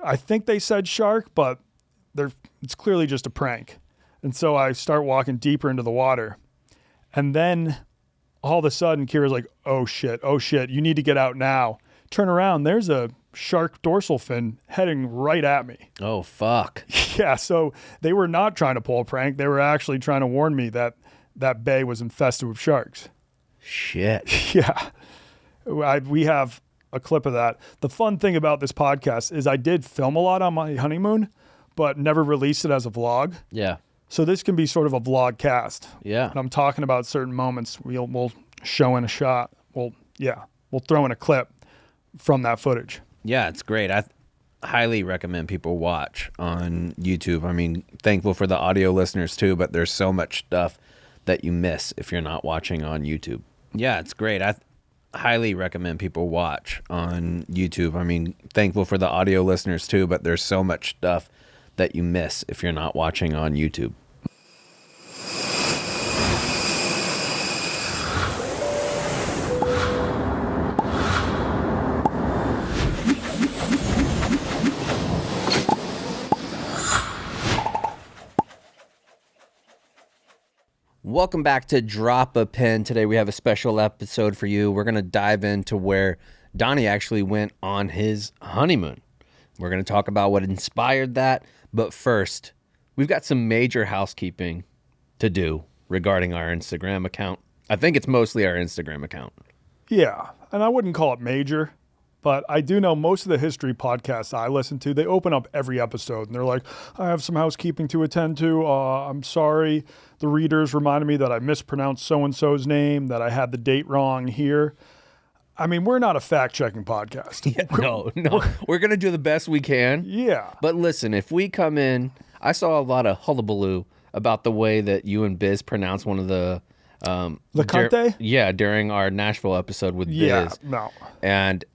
I think they said shark, but it's clearly just a prank. And so I start walking deeper into the water. And then all of a sudden, Kira's like, oh shit, you need to get out now. Turn around, there's a shark dorsal fin heading right at me. Oh, fuck. Yeah, so they were not trying to pull a prank. They were actually trying to warn me that that bay was infested with sharks. Shit. Yeah. We have a clip of that. The fun thing about this podcast is I did film a lot on my honeymoon, but never released it as a vlog. Yeah. So this can be sort of a vlogcast. Yeah. And I'm talking about certain moments. We'll show in a shot. We'll throw in a clip from that footage. Yeah, it's great. I highly recommend people watch on YouTube. I mean, thankful for the audio listeners too, but there's so much stuff that you miss if you're not watching on YouTube. Yeah, it's great. I highly recommend people watch on YouTube. I mean, thankful for the audio listeners too, but there's so much stuff that you miss if you're not watching on YouTube. Welcome back to Drop a Pin. Today we have a special episode for you. We're going to dive into where Donnie actually went on his honeymoon. We're going to talk about what inspired that. But first, we've got some major housekeeping to do regarding our Instagram account. I think it's mostly our Instagram account. Yeah, and I wouldn't call it major, but I do know most of the history podcasts I listen to, they open up every episode and they're like, I have some housekeeping to attend to. I'm sorry. The readers reminded me that I mispronounced so-and-so's name, that I had the date wrong here. I mean, we're not a fact-checking podcast. Yeah, no. We're going to do the best we can. Yeah. But listen, if we come in, I saw a lot of hullabaloo about the way that you and Biz pronounce one of the... Lecante? During our Nashville episode with Biz. Yeah, no. And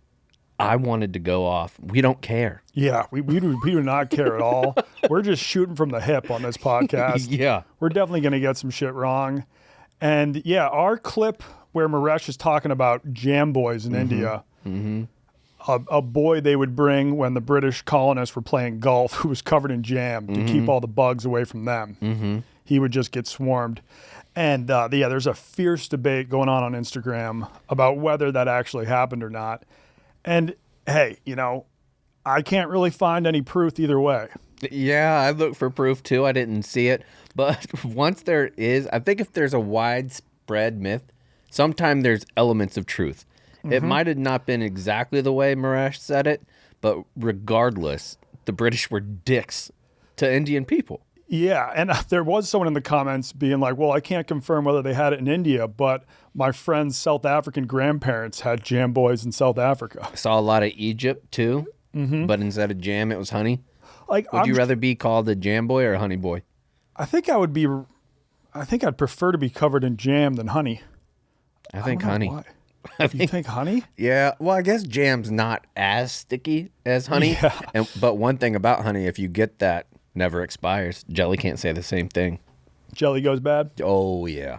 I wanted to go off. We don't care. Yeah, we do not care at all. We're just shooting from the hip on this podcast. Yeah. We're definitely going to get some shit wrong. And yeah, our clip where Maresh is talking about jam boys in India, a boy they would bring when the British colonists were playing golf who was covered in jam to keep all the bugs away from them. He would just get swarmed. And there's a fierce debate going on Instagram about whether that actually happened or not. And hey, I can't really find any proof either way. Yeah, I looked for proof too. I didn't see it. But once there is, I think if there's a widespread myth, sometimes there's elements of truth. It might have not been exactly the way Maresh said it, but regardless, the British were dicks to Indian people. Yeah, and there was someone in the comments being like, well, I can't confirm whether they had it in India, but my friend's South African grandparents had jam boys in South Africa. I saw a lot of Egypt too, but instead of jam, it was honey. Like, Would you rather be called a jam boy or a honey boy? I think I'd prefer to be covered in jam than honey. I think honey. Why. You think honey? Yeah, well, I guess jam's not as sticky as honey. Yeah. But one thing about honey, if you get that, never expires. Jelly can't say the same thing. Jelly goes bad? Oh, yeah.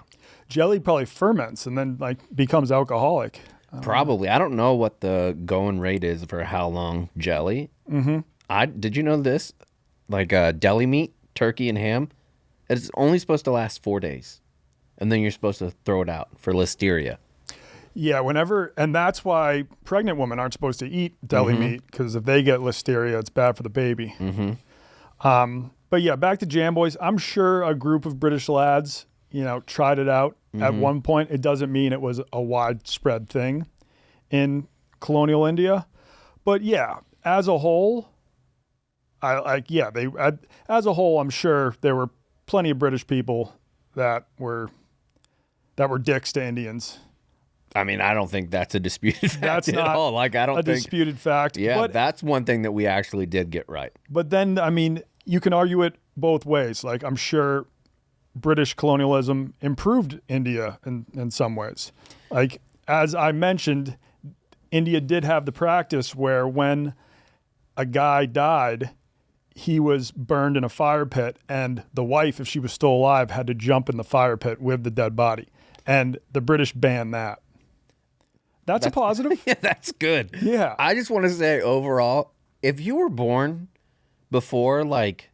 Jelly probably ferments and then becomes alcoholic. Probably. I don't know what the going rate is for how long jelly. Did you know this? Like deli meat, turkey, and ham, it's only supposed to last 4 days. And then you're supposed to throw it out for listeria. Yeah, and that's why pregnant women aren't supposed to eat deli meat, because if they get listeria, it's bad for the baby. But yeah, back to jam boys. I'm sure a group of British lads, tried it out at one point. It doesn't mean it was a widespread thing in colonial India. But yeah, as a whole, as a whole, I'm sure there were plenty of British people that were dicks to Indians. I mean, I don't think that's a disputed fact that's at not all. Like, I don't think disputed fact. Yeah, but that's one thing that we actually did get right. But then, I mean, you can argue it both ways. Like, I'm sure British colonialism improved India in some ways. Like, as I mentioned, India did have the practice where when a guy died, he was burned in a fire pit, and the wife, if she was still alive, had to jump in the fire pit with the dead body. And the British banned that. That's a positive. Yeah, that's good. Yeah. I just want to say overall, if you were born before like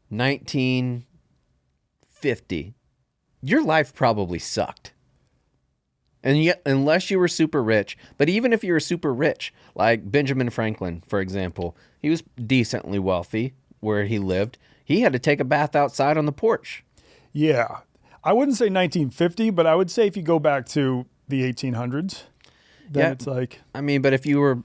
1950, your life probably sucked. And yet, unless you were super rich, but even if you were super rich, like Benjamin Franklin, for example, he was decently wealthy where he lived. He had to take a bath outside on the porch. Yeah. I wouldn't say 1950, but I would say if you go back to the 1800s, then it's like... I mean, but if you were,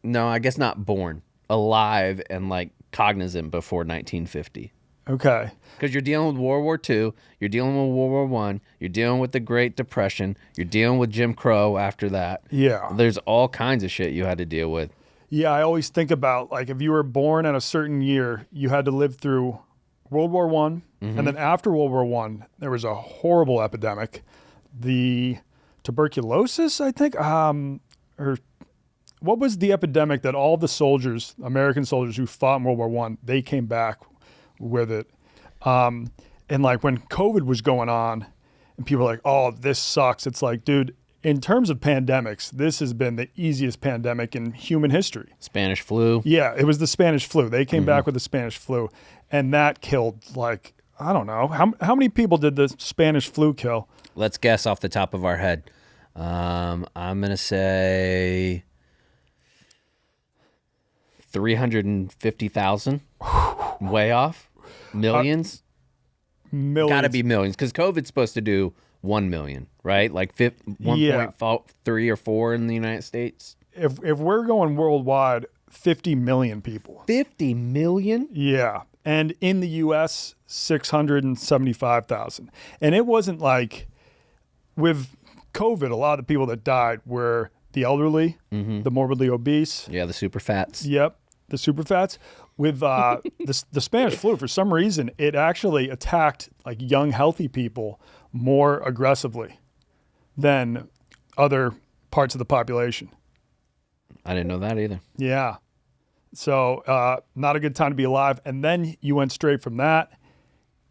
no, I guess not born, alive and like cognizant before 1950. Okay. Because you're dealing with World War II, you're dealing with World War I, you're dealing with the Great Depression, you're dealing with Jim Crow after that. Yeah. There's all kinds of shit you had to deal with. Yeah, I always think about, like, if you were born at a certain year, you had to live through World War I, and then after World War I, there was a horrible epidemic. The tuberculosis, I think, or what was the epidemic that all the soldiers, American soldiers who fought in World War I, they came back with it. And like when COVID was going on and people were like, oh, this sucks. It's like, dude, in terms of pandemics, this has been the easiest pandemic in human history. Spanish flu. Yeah, it was the Spanish flu. They came back with the Spanish flu, and that killed, like, I don't know. How many people did the Spanish flu kill? Let's guess off the top of our head. I'm going to say 350,000. Way off. Millions? Millions. Got to be millions, because COVID's supposed to do 1 million, right? Like 1.3 or 4 in the United States. If we're going worldwide, 50 million people. 50 million? Yeah. And in the U.S., 675,000. And it wasn't like, with COVID, a lot of the people that died were the elderly, the morbidly obese. Yeah, the super fats. Yep, the super fats. With the Spanish flu, for some reason, it actually attacked like young, healthy people more aggressively than other parts of the population. I didn't know that either. Yeah. So not a good time to be alive. And then you went straight from that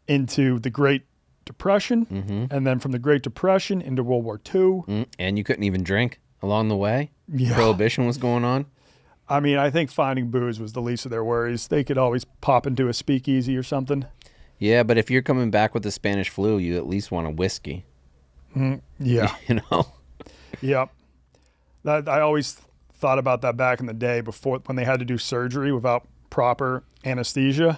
into the Great Depression, and then from the Great Depression into World War II. And you couldn't even drink along the way? Yeah. Prohibition was going on? I mean, I think finding booze was the least of their worries. They could always pop into a speakeasy or something. Yeah, but if you're coming back with the Spanish flu, you at least want a whiskey. Yeah. You know? Yep. I always thought about that back in the day before, when they had to do surgery without proper anesthesia.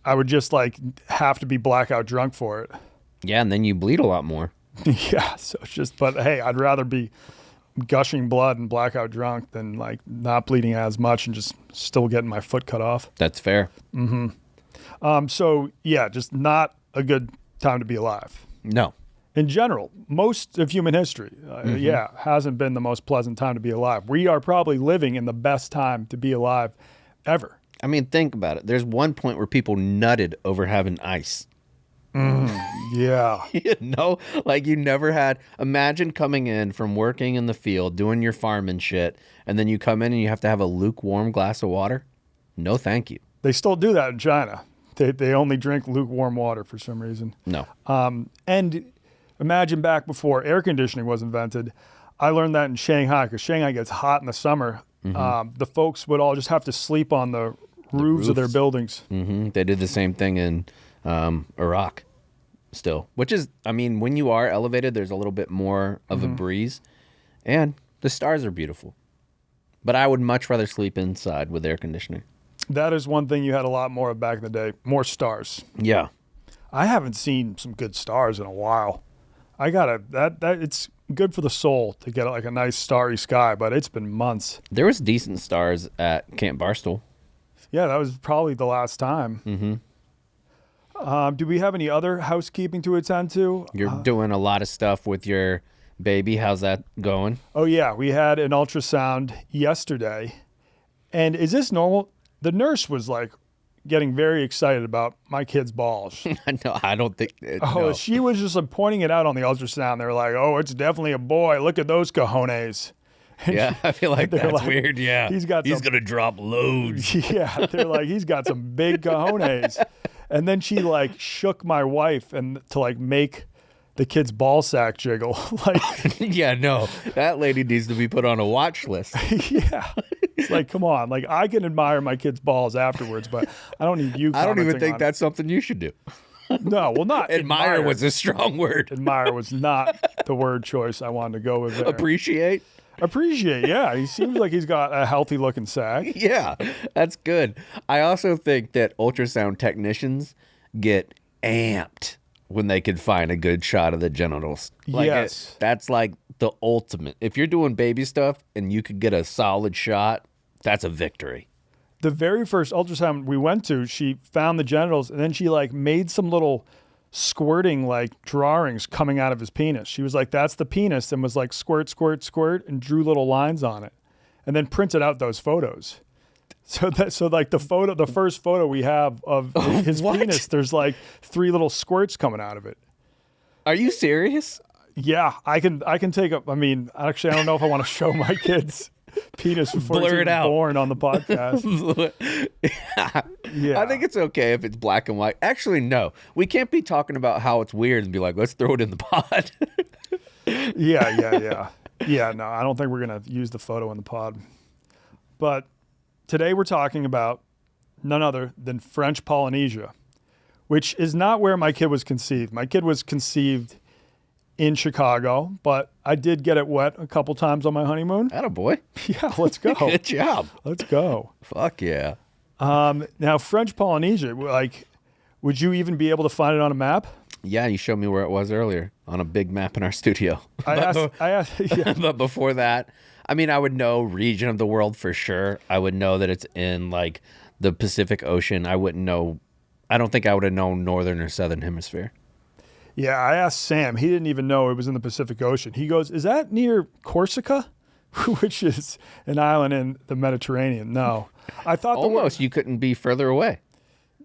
I would just like have to be blackout drunk for it. Yeah, and then you bleed a lot more. Yeah. So it's just, but hey, I'd rather be gushing blood and blackout drunk than like not bleeding as much and just still getting my foot cut off. That's fair. So yeah, just not a good time to be alive. No. In general, most of human history, hasn't been the most pleasant time to be alive. We are probably living in the best time to be alive ever. I mean, think about it. There's one point where people nutted over having ice. Yeah. You know, like you never had. Imagine coming in from working in the field, doing your farm and shit, and then you come in and you have to have a lukewarm glass of water. No, thank you. They still do that in China. They only drink lukewarm water for some reason. No. And imagine back before air conditioning was invented. I learned that in Shanghai, because Shanghai gets hot in the summer. The folks would all just have to sleep on the roofs of their buildings. They did the same thing in Iraq still, which is, I mean, when you are elevated, there's a little bit more of a breeze, and the stars are beautiful. But I would much rather sleep inside with air conditioning. That is one thing you had a lot more of back in the day, more stars. Yeah. I haven't seen some good stars in a while. I gotta, that it's good for the soul to get like a nice starry sky, but it's been months. There was decent stars at Camp Barstool. Yeah, that was probably the last time. Do we have any other housekeeping to attend to? You're doing a lot of stuff with your baby. How's that going? Oh, yeah. We had an ultrasound yesterday. And is this normal? The nurse was like getting very excited about my kid's balls. No, I don't think. No. She was just like pointing it out on the ultrasound. They were like, oh, it's definitely a boy. Look at those cojones. Yeah, I feel like that's like, weird. Yeah. He's going to drop loads. Yeah. They're like, he's got some big cojones. And then she like shook my wife and to like make the kid's ball sack jiggle. Like, yeah, no, that lady needs to be put on a watch list. Yeah. It's like, come on. Like, I can admire my kid's balls afterwards, but I don't need you I don't even commenting think on that's something you should do. No, well, not Admire was a strong word. Admire was not the word choice I wanted to go with there. Appreciate? Appreciate, yeah. He seems like he's got a healthy looking sack. Yeah, that's good. I also think that ultrasound technicians get amped when they can find a good shot of the genitals. Like Yes. that's like the ultimate. If you're doing baby stuff and you could get a solid shot, that's a victory. The very first ultrasound we went to, she found the genitals and then she like made some little squirting like drawings coming out of his penis. She was like, that's the penis, and was like squirt, squirt, squirt, and drew little lines on it. And then printed out those photos. So like the first photo we have of his penis, there's like 3 little squirts coming out of it. Are you serious? Yeah, I can take up. I mean, actually, I don't know if I want to show my kids penis before Blur it's it even out. born on the podcast. Yeah. I think it's okay if it's black and white. Actually, no. We can't be talking about how it's weird and be like, let's throw it in the pod. Yeah. Yeah, no, I don't think we're going to use the photo in the pod. But today we're talking about none other than French Polynesia, which is not where my kid was conceived. My kid was conceived in Chicago, but I did get it wet a couple times on my honeymoon. Attaboy. Yeah, let's go. Good job. Let's go. Fuck yeah. Now, French Polynesia, like, would you even be able to find it on a map? Yeah, you showed me where it was earlier on a big map in our studio. I asked, yeah. But before that, I mean, I would know region of the world for sure. I would know that it's in like the Pacific Ocean. I wouldn't know. I don't think I would have known northern or southern hemisphere. Yeah, I asked Sam. He didn't even know it was in the Pacific Ocean. He goes, is that near Corsica? Which is an island in the Mediterranean. No. I thought Almost. You couldn't be further away.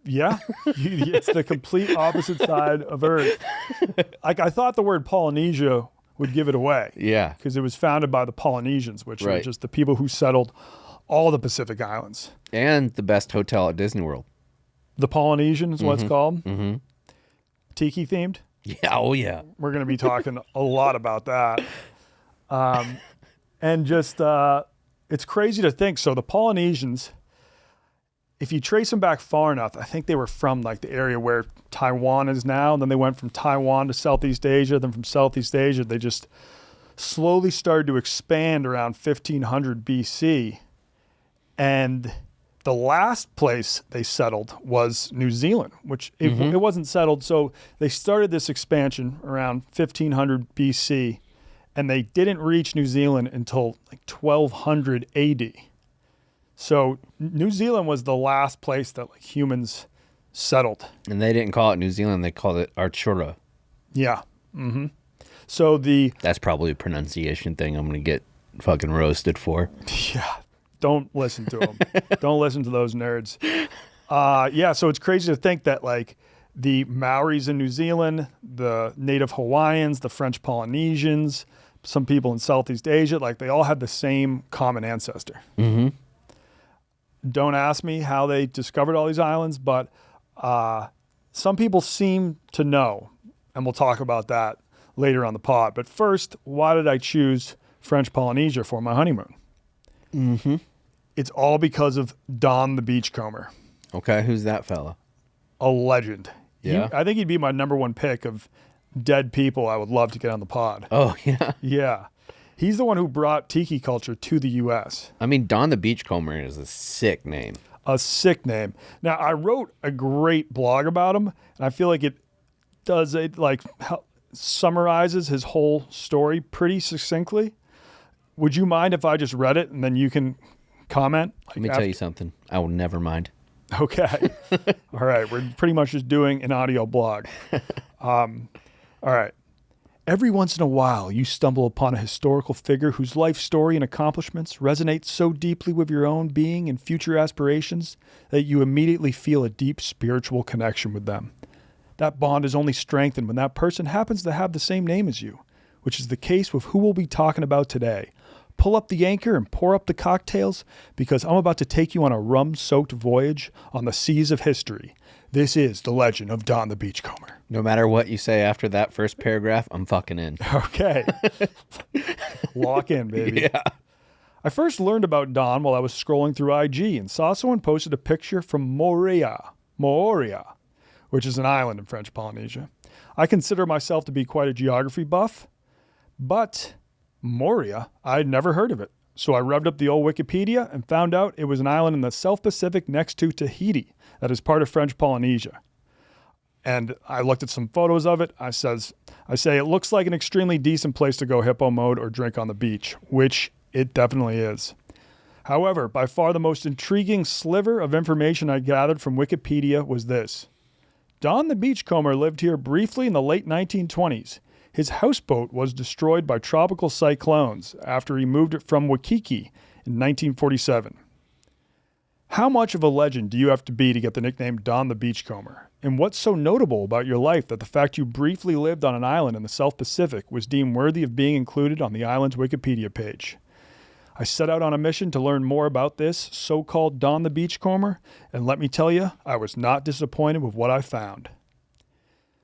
Yeah. It's the complete opposite side of Earth. Like, I thought the word Polynesia would give it away. Yeah. Because it was founded by the Polynesians, which are Right. just the people who settled all the Pacific Islands. And the best hotel at Disney World. The Polynesian is what it's called. Mm-hmm. Tiki themed. Yeah. Oh, yeah. We're going to be talking a lot about that. And just, it's crazy to think. So the Polynesians, if you trace them back far enough, I think they were from like the area where Taiwan is now. And then they went from Taiwan to Southeast Asia. Then from Southeast Asia, they just slowly started to expand around 1500 BC. And the last place they settled was New Zealand, which it wasn't settled. So they started this expansion around 1500 BC, and they didn't reach New Zealand until like 1200 AD. So New Zealand was the last place that like humans settled. And they didn't call it New Zealand. They called it Artura. Yeah. So That's probably a pronunciation thing I'm going to get fucking roasted for. yeah. Don't listen to them. Don't listen to those nerds. Yeah, so it's crazy to think that like the Maoris in New Zealand, the native Hawaiians, the French Polynesians, some people in Southeast Asia, like they all had the same common ancestor. Mm-hmm. Don't ask me how they discovered all these islands, but some people seem to know, and we'll talk about that later on the pod. But first, why did I choose French Polynesia for my honeymoon? Mm-hmm. It's all because of Don the Beachcomber, Okay, who's that fella? a legend. Yeah? I think he'd be my number one pick of dead people I would love to get on the pod. Oh, yeah. Yeah. He's the one who brought tiki culture to the U.S. I mean, Don the Beachcomber is a sick name. A sick name. Now, I wrote a great blog about him, and I feel like it does it like summarizes his whole story pretty succinctly. Would you mind if I just read it and then you can comment? Let me tell you something. I will never mind. Okay. All right. We're pretty much just doing an audio blog. All right. Every once in a while, you stumble upon a historical figure whose life story and accomplishments resonate so deeply with your own being and future aspirations that you immediately feel a deep spiritual connection with them. That bond is only strengthened when that person happens to have the same name as you, which is the case with who we'll be talking about today. Pull up the anchor and pour up the cocktails because I'm about to take you on a rum-soaked voyage on the seas of history. This is the legend of Don the Beachcomber. No matter what you say after that first paragraph, I'm fucking in. Okay. Lock in, baby. Yeah. I first learned about Don while I was scrolling through IG and saw someone posted a picture from Moorea, which is an island in French Polynesia. I consider myself to be quite a geography buff, but Moorea, I'd never heard of it. So I rubbed up the old Wikipedia and found out it was an island in the South Pacific next to Tahiti that is part of French Polynesia. And I looked at some photos of it. I say it looks like an extremely decent place to go hippo mode or drink on the beach, which it definitely is. However, by far the most intriguing sliver of information I gathered from Wikipedia was this. Don the Beachcomber lived here briefly in the late 1920s. His houseboat was destroyed by tropical cyclones after he moved it from Waikiki in 1947. How much of a legend do you have to be to get the nickname Don the Beachcomber? And what's so notable about your life that the fact you briefly lived on an island in the South Pacific was deemed worthy of being included on the island's Wikipedia page? I set out on a mission to learn more about this so-called Don the Beachcomber, and let me tell you, I was not disappointed with what I found.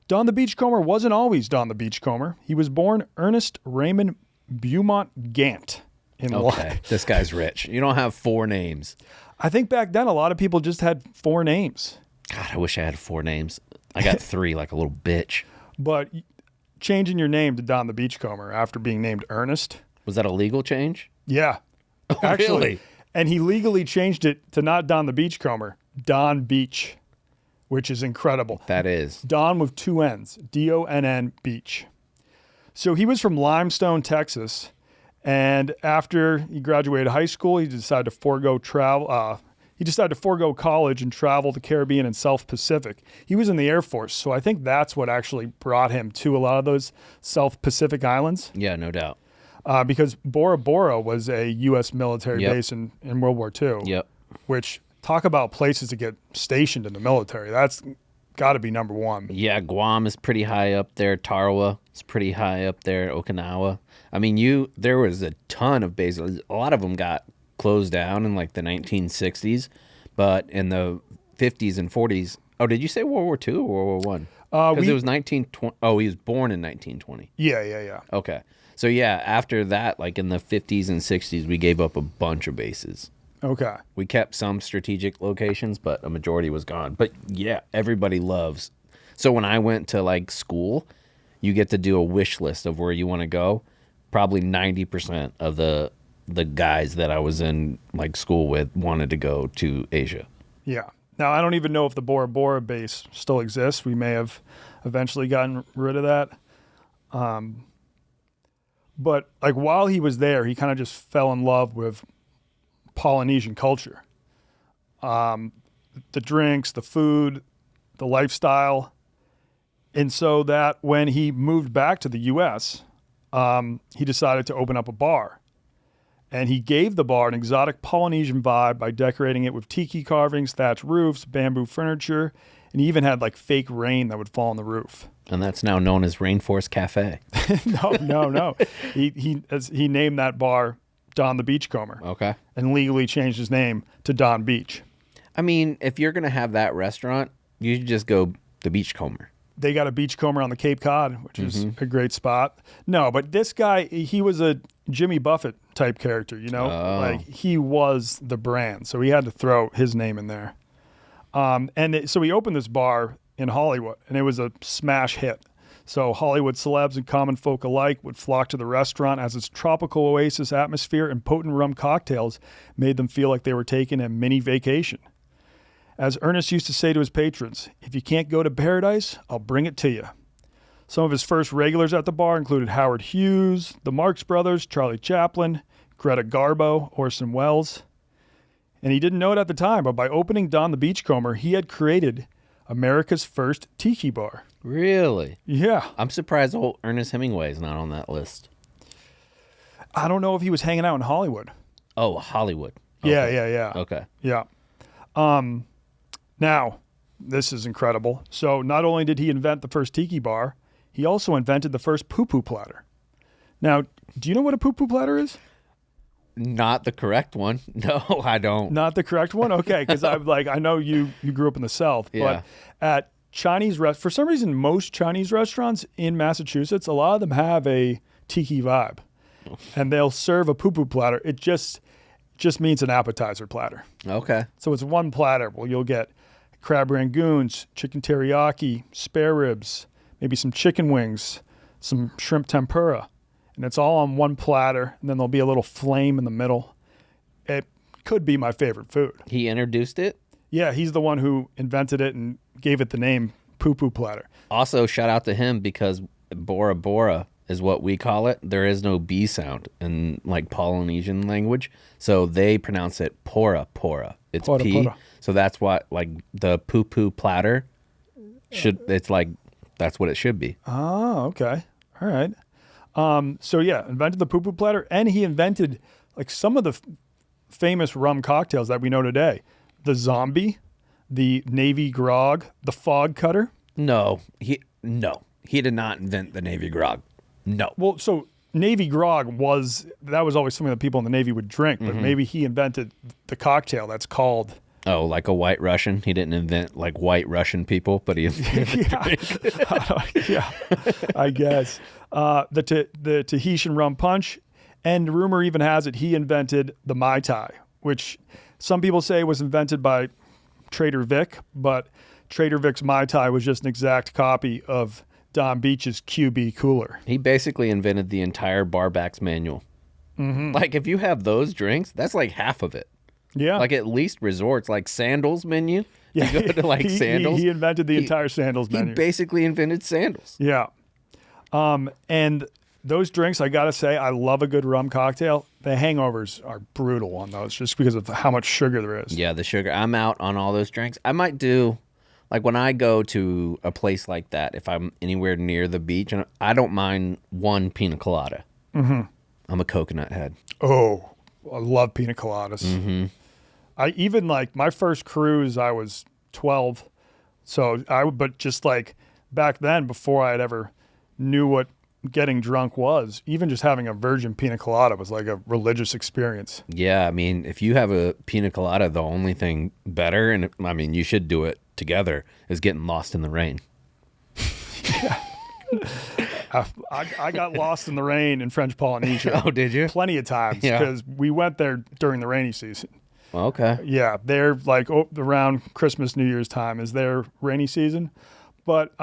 Don the Beachcomber wasn't always Don the Beachcomber. He was born Ernest Raymond Beaumont Gant. Okay, this guy's rich. You don't have 4 names. I think back then a lot of people just had 4 names. God, I wish I had 4 names. I got 3 like a little bitch. But changing your name to Don the Beachcomber after being named Ernest. Was that a legal change? Yeah. Oh, actually, really? And he legally changed it to not Don the Beachcomber, Don Beach, which is incredible. That is. Don with 2 N's, D-O-N-N Beach. So he was from Limestone, Texas. And after he graduated high school, he decided to forego college and travel the Caribbean and South Pacific. He was in the Air Force, so I think that's what actually brought him to a lot of those South Pacific islands. Yeah, no doubt. Because Bora Bora was a U.S. military base in World War II. Yep. Which, talk about places to get stationed in the military. That's got to be number 1. Yeah, Guam is pretty high up there. Tarawa is pretty high up there. Okinawa. I mean, there was a ton of bases. A lot of them got closed down in like the 1960s, but in the 50s and 40s. Oh, did you say World War II or World War I? Because it was 1920. Oh, he was born in 1920. Yeah. Okay. So yeah, after that, like in the 50s and 60s, we gave up a bunch of bases. Okay. We kept some strategic locations, but a majority was gone. But yeah, everybody loves. So when I went to like school, you get to do a wish list of where you want to go. Probably 90% of the guys that I was in like school with wanted to go to Asia. Yeah. Now, I don't even know if the Bora Bora base still exists. We may have eventually gotten rid of that. But like while he was there, he kind of just fell in love with Polynesian culture. The drinks, the food, the lifestyle. And so that when he moved back to the U.S., he decided to open up a bar. And he gave the bar an exotic Polynesian vibe by decorating it with tiki carvings, thatched roofs, bamboo furniture, and he even had like fake rain that would fall on the roof. And that's now known as Rainforest Cafe. No. He named that bar Don the Beachcomber. Okay. And legally changed his name to Don Beach. I mean, if you're going to have that restaurant, you should just go the Beachcomber. They got a Beachcomber on the Cape Cod, which is a great spot. No, but this guy, he was a Jimmy Buffett type character, you know? Oh. Like, he was the brand, so he had to throw his name in there. So he opened this bar in Hollywood, and it was a smash hit. So Hollywood celebs and common folk alike would flock to the restaurant as its tropical oasis atmosphere and potent rum cocktails made them feel like they were taking a mini vacation. As Ernest used to say to his patrons, if you can't go to paradise, I'll bring it to you. Some of his first regulars at the bar included Howard Hughes, the Marx Brothers, Charlie Chaplin, Greta Garbo, Orson Welles. And he didn't know it at the time, but by opening Don the Beachcomber, he had created America's first tiki-bar. Really? Yeah. I'm surprised old Ernest Hemingway is not on that list. I don't know if he was hanging out in Hollywood. Oh, Hollywood. Okay. Yeah. Okay. Yeah. Now, this is incredible. So not only did he invent the first tiki bar, he also invented the first poo-poo platter. Now, do you know what a poo-poo platter is? Not the correct one. No, I don't. Not the correct one? Okay, because I know you grew up in the South, Yeah. but at Chinese for some reason, most Chinese restaurants in Massachusetts, a lot of them have a tiki vibe, and they'll serve a poo-poo platter. just means an appetizer platter. Okay. So it's one platter. Well, you'll get crab rangoons, chicken teriyaki, spare ribs, maybe some chicken wings, some shrimp tempura. And it's all on one platter. And then there'll be a little flame in the middle. It could be my favorite food. He introduced it? Yeah, he's the one who invented it and gave it the name poo-poo platter. Also, shout out to him because Bora Bora is what we call it. There is no B sound in like Polynesian language. So they pronounce it pora pora. It's Pora, P. pora. So that's what like the poo-poo platter it's like that's what it should be. Oh, okay. All right. So yeah, invented the poo-poo platter, and he invented like some of the famous rum cocktails that we know today. The Zombie, the Navy Grog, the Fog Cutter. No, he did not invent the Navy Grog. No. Well, so Navy Grog was always something that people in the Navy would drink, but maybe he invented the cocktail that's called. Oh, like a White Russian? He didn't invent like White Russian people, but he invented Yeah, I guess. The Tahitian rum punch, and rumor even has it he invented the Mai Tai, which some people say was invented by Trader Vic, but Trader Vic's Mai Tai was just an exact copy of Don Beach's QB cooler. He basically invented the entire Barbacks manual. Like if you have those drinks, that's like half of it. Yeah. Like at least resorts, like Sandals menu. Yeah. You go to like Sandals. He invented the entire Sandals menu. He basically invented sandals. Yeah. And those drinks, I got to say, I love a good rum cocktail. The hangovers are brutal on those just because of how much sugar there is. Yeah, the sugar. I'm out on all those drinks. I might do, like when I go to a place like that, if I'm anywhere near the beach, and I don't mind one pina colada. I'm a coconut head. Oh, I love pina coladas. I even like my first cruise, I was 12. But just like back then, before I had ever knew what getting drunk was, even just having a virgin pina colada was like a religious experience. Yeah, I mean, if you have a pina colada, the only thing better, and I mean, you should do it together, is getting lost in the rain. I got lost in the rain in French Polynesia. Oh, did you? Plenty of times Yeah. because we went there during the rainy season. Okay. Yeah, they're like around Christmas, New Year's time is their rainy season. But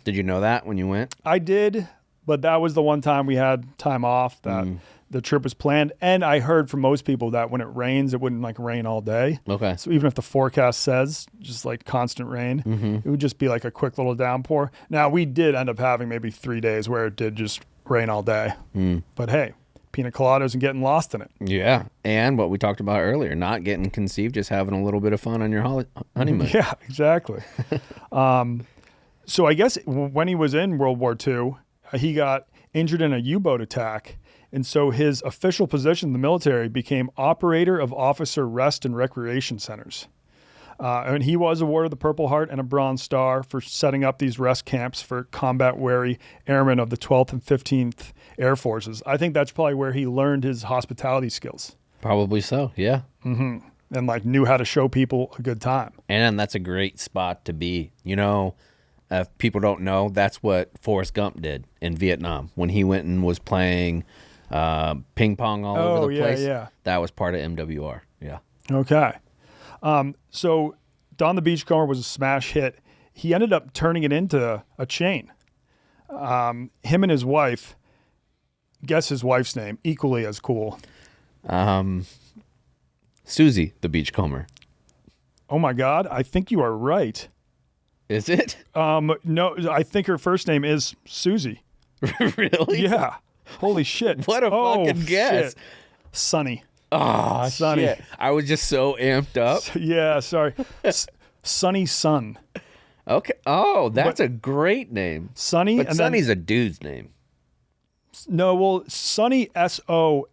Did you know that when you went? I did, but that was the one time we had time off that the trip was planned. And I heard from most people that when it rains, it wouldn't like rain all day. Okay. So even if the forecast says just like constant rain, it would just be like a quick little downpour. Now we did end up having maybe 3 days where it did just rain all day. But hey, pina coladas and getting lost in it. Yeah. And what we talked about earlier, not getting conceived, just having a little bit of fun on your honeymoon. Yeah, exactly. So I guess when he was in World War II, he got injured in a U-boat attack. And so his official position in the military became operator of officer rest and recreation centers. And he was awarded the Purple Heart and a Bronze Star for setting up these rest camps for combat-weary airmen of the 12th and 15th Air Forces. I think that's probably where he learned his hospitality skills. Probably so, yeah. And like knew how to show people a good time. And that's a great spot to be. You know, if people don't know, that's what Forrest Gump did in Vietnam when he went and was playing ping pong all over the place. Yeah. That was part of MWR. Yeah. Okay. So Don the Beachcomber was a smash hit. He ended up turning it into a chain. Him and his wife, guess his wife's name, equally as cool. Susie the Beachcomber. Oh my God, I think you are right. Is it? No, I think her first name is Susie. Really? Yeah. Holy shit. What a fucking guess. Shit. Sunny. Oh, Sonny. shit. I was just so amped up. Yeah, sorry. Sunny Sun. Okay. Oh, that's a great name. Sunny. But and Sonny's a dude's name. No, well, Sunny, Sonny.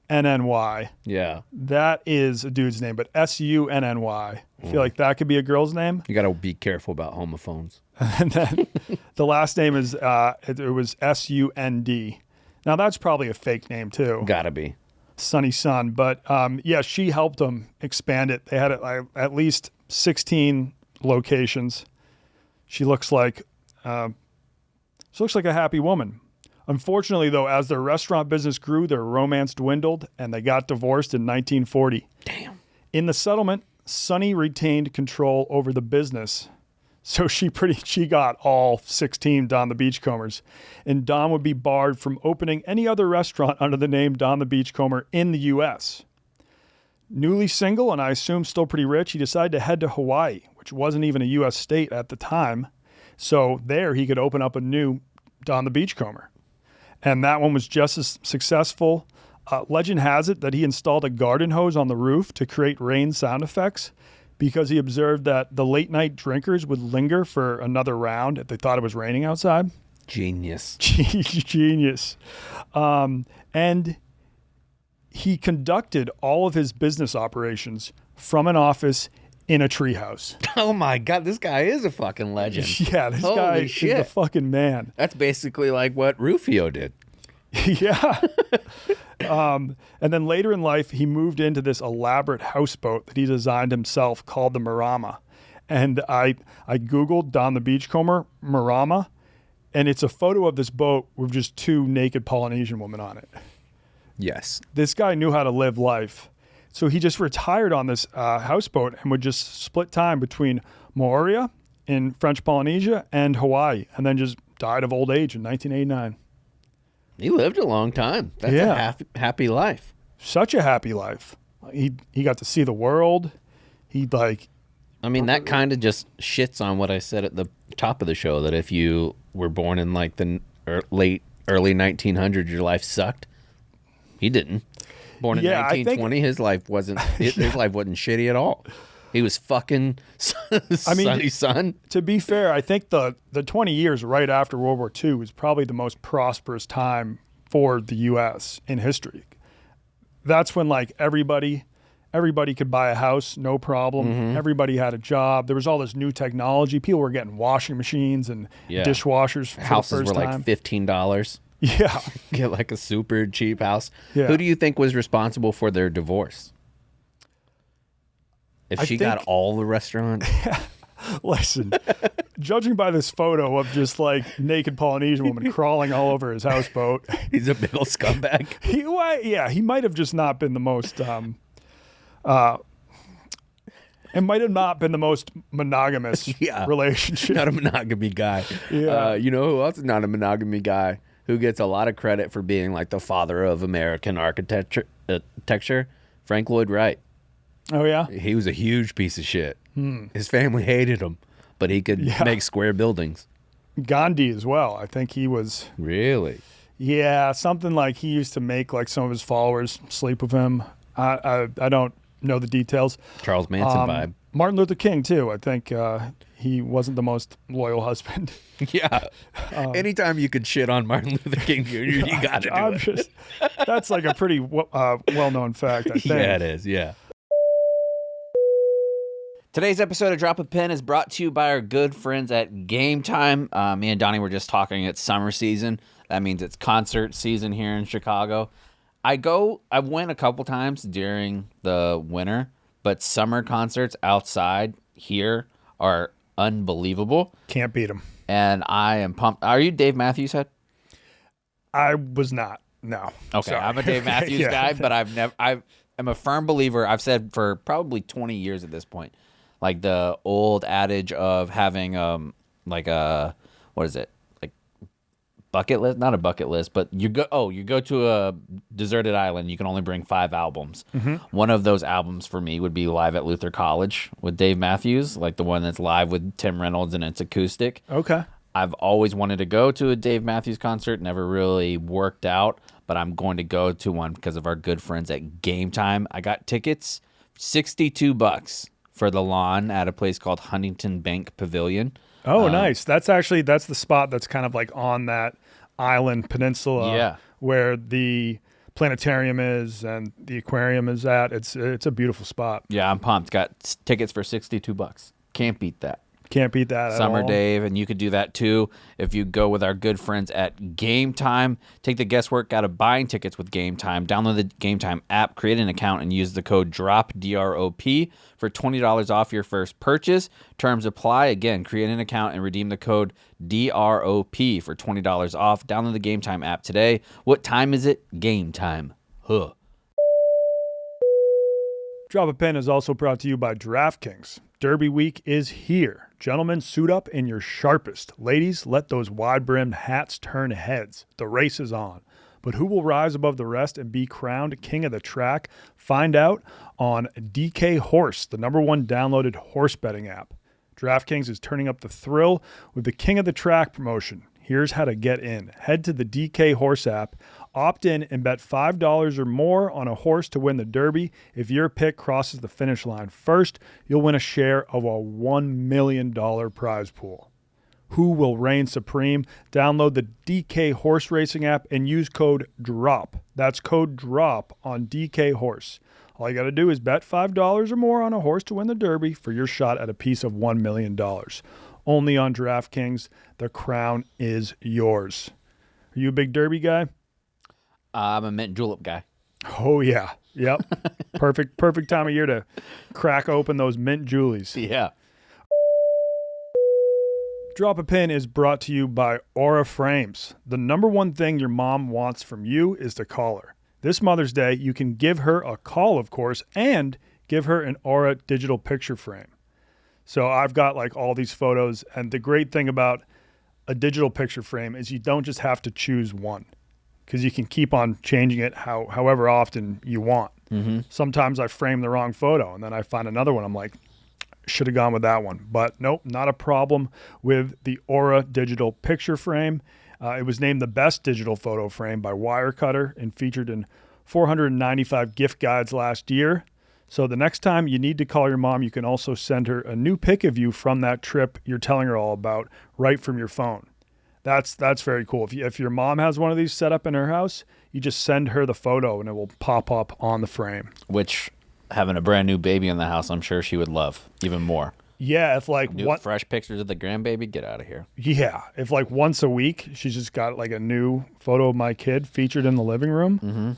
Yeah. That is a dude's name, but Sunny. I feel like that could be a girl's name. You got to be careful about homophones. And then the last name is, it was Sund. Now, that's probably a fake name, too. Gotta be. Sunny Sun. But, yeah, she helped them expand it. They had at least 16 locations. She looks like a happy woman. Unfortunately, though, as their restaurant business grew, their romance dwindled, and they got divorced in 1940. Damn. In the settlement, Sonny retained control over the business. So she got all 16 Don the Beachcombers. And Don would be barred from opening any other restaurant under the name Don the Beachcomber in the U.S. Newly single, and I assume still pretty rich, he decided to head to Hawaii, which wasn't even a U.S. state at the time. So there he could open up a new Don the Beachcomber. And that one was just as successful. Legend has it that he installed a garden hose on the roof to create rain sound effects because he observed that the late night drinkers would linger for another round if they thought it was raining outside. Genius. Genius. And he conducted all of his business operations from an office in a treehouse. Oh my God, this guy is a fucking legend. Yeah, this guy is the fucking man. That's basically like what Rufio did. Yeah. And then later in life, he moved into this elaborate houseboat that he designed himself called the Marama. And I Googled Don the Beachcomber, Marama, and it's a photo of this boat with just 2 naked Polynesian women on it. Yes. This guy knew how to live life. So he just retired on this houseboat and would just split time between Moorea in French Polynesia and Hawaii, and then just died of old age in 1989. He lived a long time. That's a happy life. Such a happy life. He got to see the world. I mean, that kind of just shits on what I said at the top of the show, that if you were born in like the early 1900s, your life sucked. He didn't. Born in 1920, his life wasn't shitty at all. He was fucking sunny son. To be fair, I think the 20 years right after World War II was probably the most prosperous time for the U.S. in history. That's when like everybody could buy a house, no problem. Mm-hmm. Everybody had a job. There was all this new technology. People were getting washing machines and dishwashers for Houses the first were time. like $15. Yeah. Get like a super cheap house. Yeah. Who do you think was responsible for their divorce? If she got all the restaurants? Listen, judging by this photo of just like naked Polynesian woman crawling all over his houseboat. He's a big old scumbag. He might have just not been the most, it might have not been the most monogamous relationship. Not a monogamy guy. Yeah. You know who else is not a monogamy guy? Who gets a lot of credit for being like the father of American architecture? Frank Lloyd Wright. Oh, yeah? He was a huge piece of shit. His family hated him, but he could make square buildings. Gandhi as well. I think he was... Really? Yeah, something like he used to make like some of his followers sleep with him. I don't know the details. Charles Manson vibe. Martin Luther King, too. I think he wasn't the most loyal husband. Yeah. Anytime you could shit on Martin Luther King Jr., you got to do it. That's like a pretty well-known fact, I think. Yeah, it is. Yeah. Today's episode of Drop a Pin is brought to you by our good friends at Game Time. Me and Donnie were just talking. It's summer season. That means it's concert season here in Chicago. I went a couple times during the winter, but summer concerts outside here are unbelievable. Can't beat them. And I am pumped. Are you Dave Matthews head? I was not. No. Okay, Sorry. I'm a Dave Matthews guy, but I am a firm believer. I've said for probably 20 years at this point, like the old adage of having like a, what is it? Like bucket list, not a bucket list, but you go to a deserted island, you can only bring 5 albums. Mm-hmm. One of those albums for me would be Live at Luther College with Dave Matthews, like the one that's live with Tim Reynolds and it's acoustic. Okay. I've always wanted to go to a Dave Matthews concert, never really worked out, but I'm going to go to one because of our good friends at Game Time. I got tickets, $62 for the lawn at a place called Huntington Bank Pavilion. Oh, nice. That's the spot that's kind of like on that island peninsula where the planetarium is and the aquarium is at. It's a beautiful spot. Yeah, I'm pumped. Got tickets for $62. Can't beat that. Can't beat that at Summer all. Dave, and you could do that too if you go with our good friends at Game Time. Take the guesswork out of buying tickets with Game Time. Download the Game Time app, create an account, and use the code DROP, D-R-O-P, for $20 off your first purchase. Terms apply. Again, create an account and redeem the code DROP for $20 off. Download the Game Time app today. What time is it? Game Time. Huh. Drop a Pin is also brought to you by DraftKings. Derby week is here. Gentlemen, suit up in your sharpest. Ladies, let those wide-brimmed hats turn heads. The race is on. But who will rise above the rest and be crowned king of the track? Find out on DK Horse, the #1 downloaded horse betting app. DraftKings is turning up the thrill with the King of the Track promotion. Here's how to get in. Head to the DK Horse app, opt in, and bet $5 or more on a horse to win the Derby. If your pick crosses the finish line first, you'll win a share of a $1 million prize pool. Who will reign supreme? Download the DK Horse Racing app and use code DROP. That's code DROP on DK Horse. All you got to do is bet $5 or more on a horse to win the Derby for your shot at a piece of $1 million. Only on DraftKings. The crown is yours. Are you a big Derby guy? I'm a mint julep guy. Oh, yeah. Yep. Perfect time of year to crack open those mint julies. Yeah. Drop a Pin is brought to you by Aura Frames. The #1 thing your mom wants from you is to call her. This Mother's Day, you can give her a call, of course, and give her an Aura digital picture frame. So I've got like all these photos, and the great thing about a digital picture frame is you don't just have to choose one, because you can keep on changing it however often you want. Mm-hmm. Sometimes I frame the wrong photo, and then I find another one. I'm like, should have gone with that one. But nope, not a problem with the Aura digital picture frame. It was named the best digital photo frame by Wirecutter and featured in 495 gift guides last year. So the next time you need to call your mom, you can also send her a new pic of you from that trip you're telling her all about right from your phone. That's very cool. If your mom has one of these set up in her house, you just send her the photo and it will pop up on the frame. Which, having a brand new baby in the house, I'm sure she would love even more. Yeah, if like fresh pictures of the grandbaby, get out of here. Yeah, if like once a week she's just got like a new photo of my kid featured in the living room. Mm-hmm.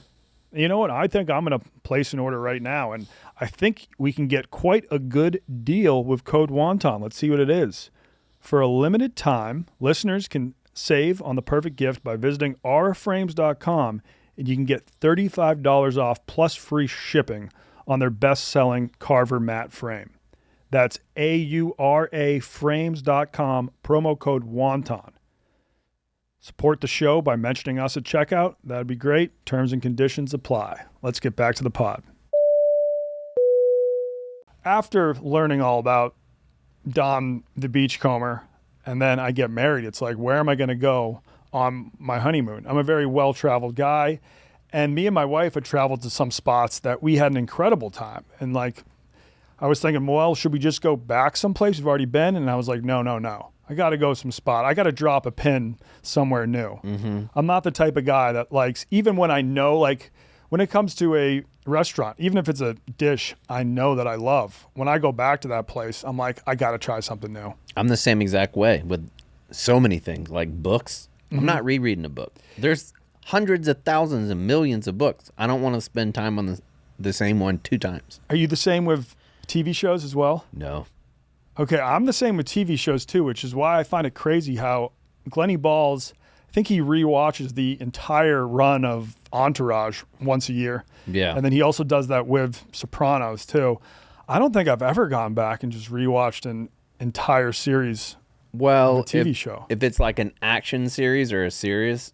You know what? I think I'm going to place an order right now, and I think we can get quite a good deal with code WONTON. Let's see what it is. For a limited time, listeners can save on the perfect gift by visiting auraframes.com, and you can get $35 off plus free shipping on their best-selling Carver matte frame. That's auraframes.com, promo code WONTON. Support the show by mentioning us at checkout. That'd be great. Terms and conditions apply. Let's get back to the pod. After learning all about Don the Beachcomber, and then I get married, it's like, where am I going to go on my honeymoon? I'm a very well-traveled guy, and me and my wife had traveled to some spots that we had an incredible time. And like, I was thinking, well, should we just go back someplace we've already been? And I was like, no. I got to go some spot. I got to drop a pin somewhere new. Mm-hmm. I'm not the type of guy that likes, even when I know, like when it comes to a restaurant, even if it's a dish I know that I love, when I go back to that place, I'm like, I got to try something new. I'm the same exact way with so many things, like books. I'm not rereading a book. There's hundreds of thousands and millions of books. I don't want to spend time on the same one 2 times. Are you the same with TV shows as well? No. Okay, I'm the same with TV shows too, which is why I find it crazy how Glennie Balls, I think he rewatches the entire run of Entourage once a year. Yeah. And then he also does that with Sopranos too. I don't think I've ever gone back and just rewatched an entire series Well, of a TV show. If it's like an action series or a series,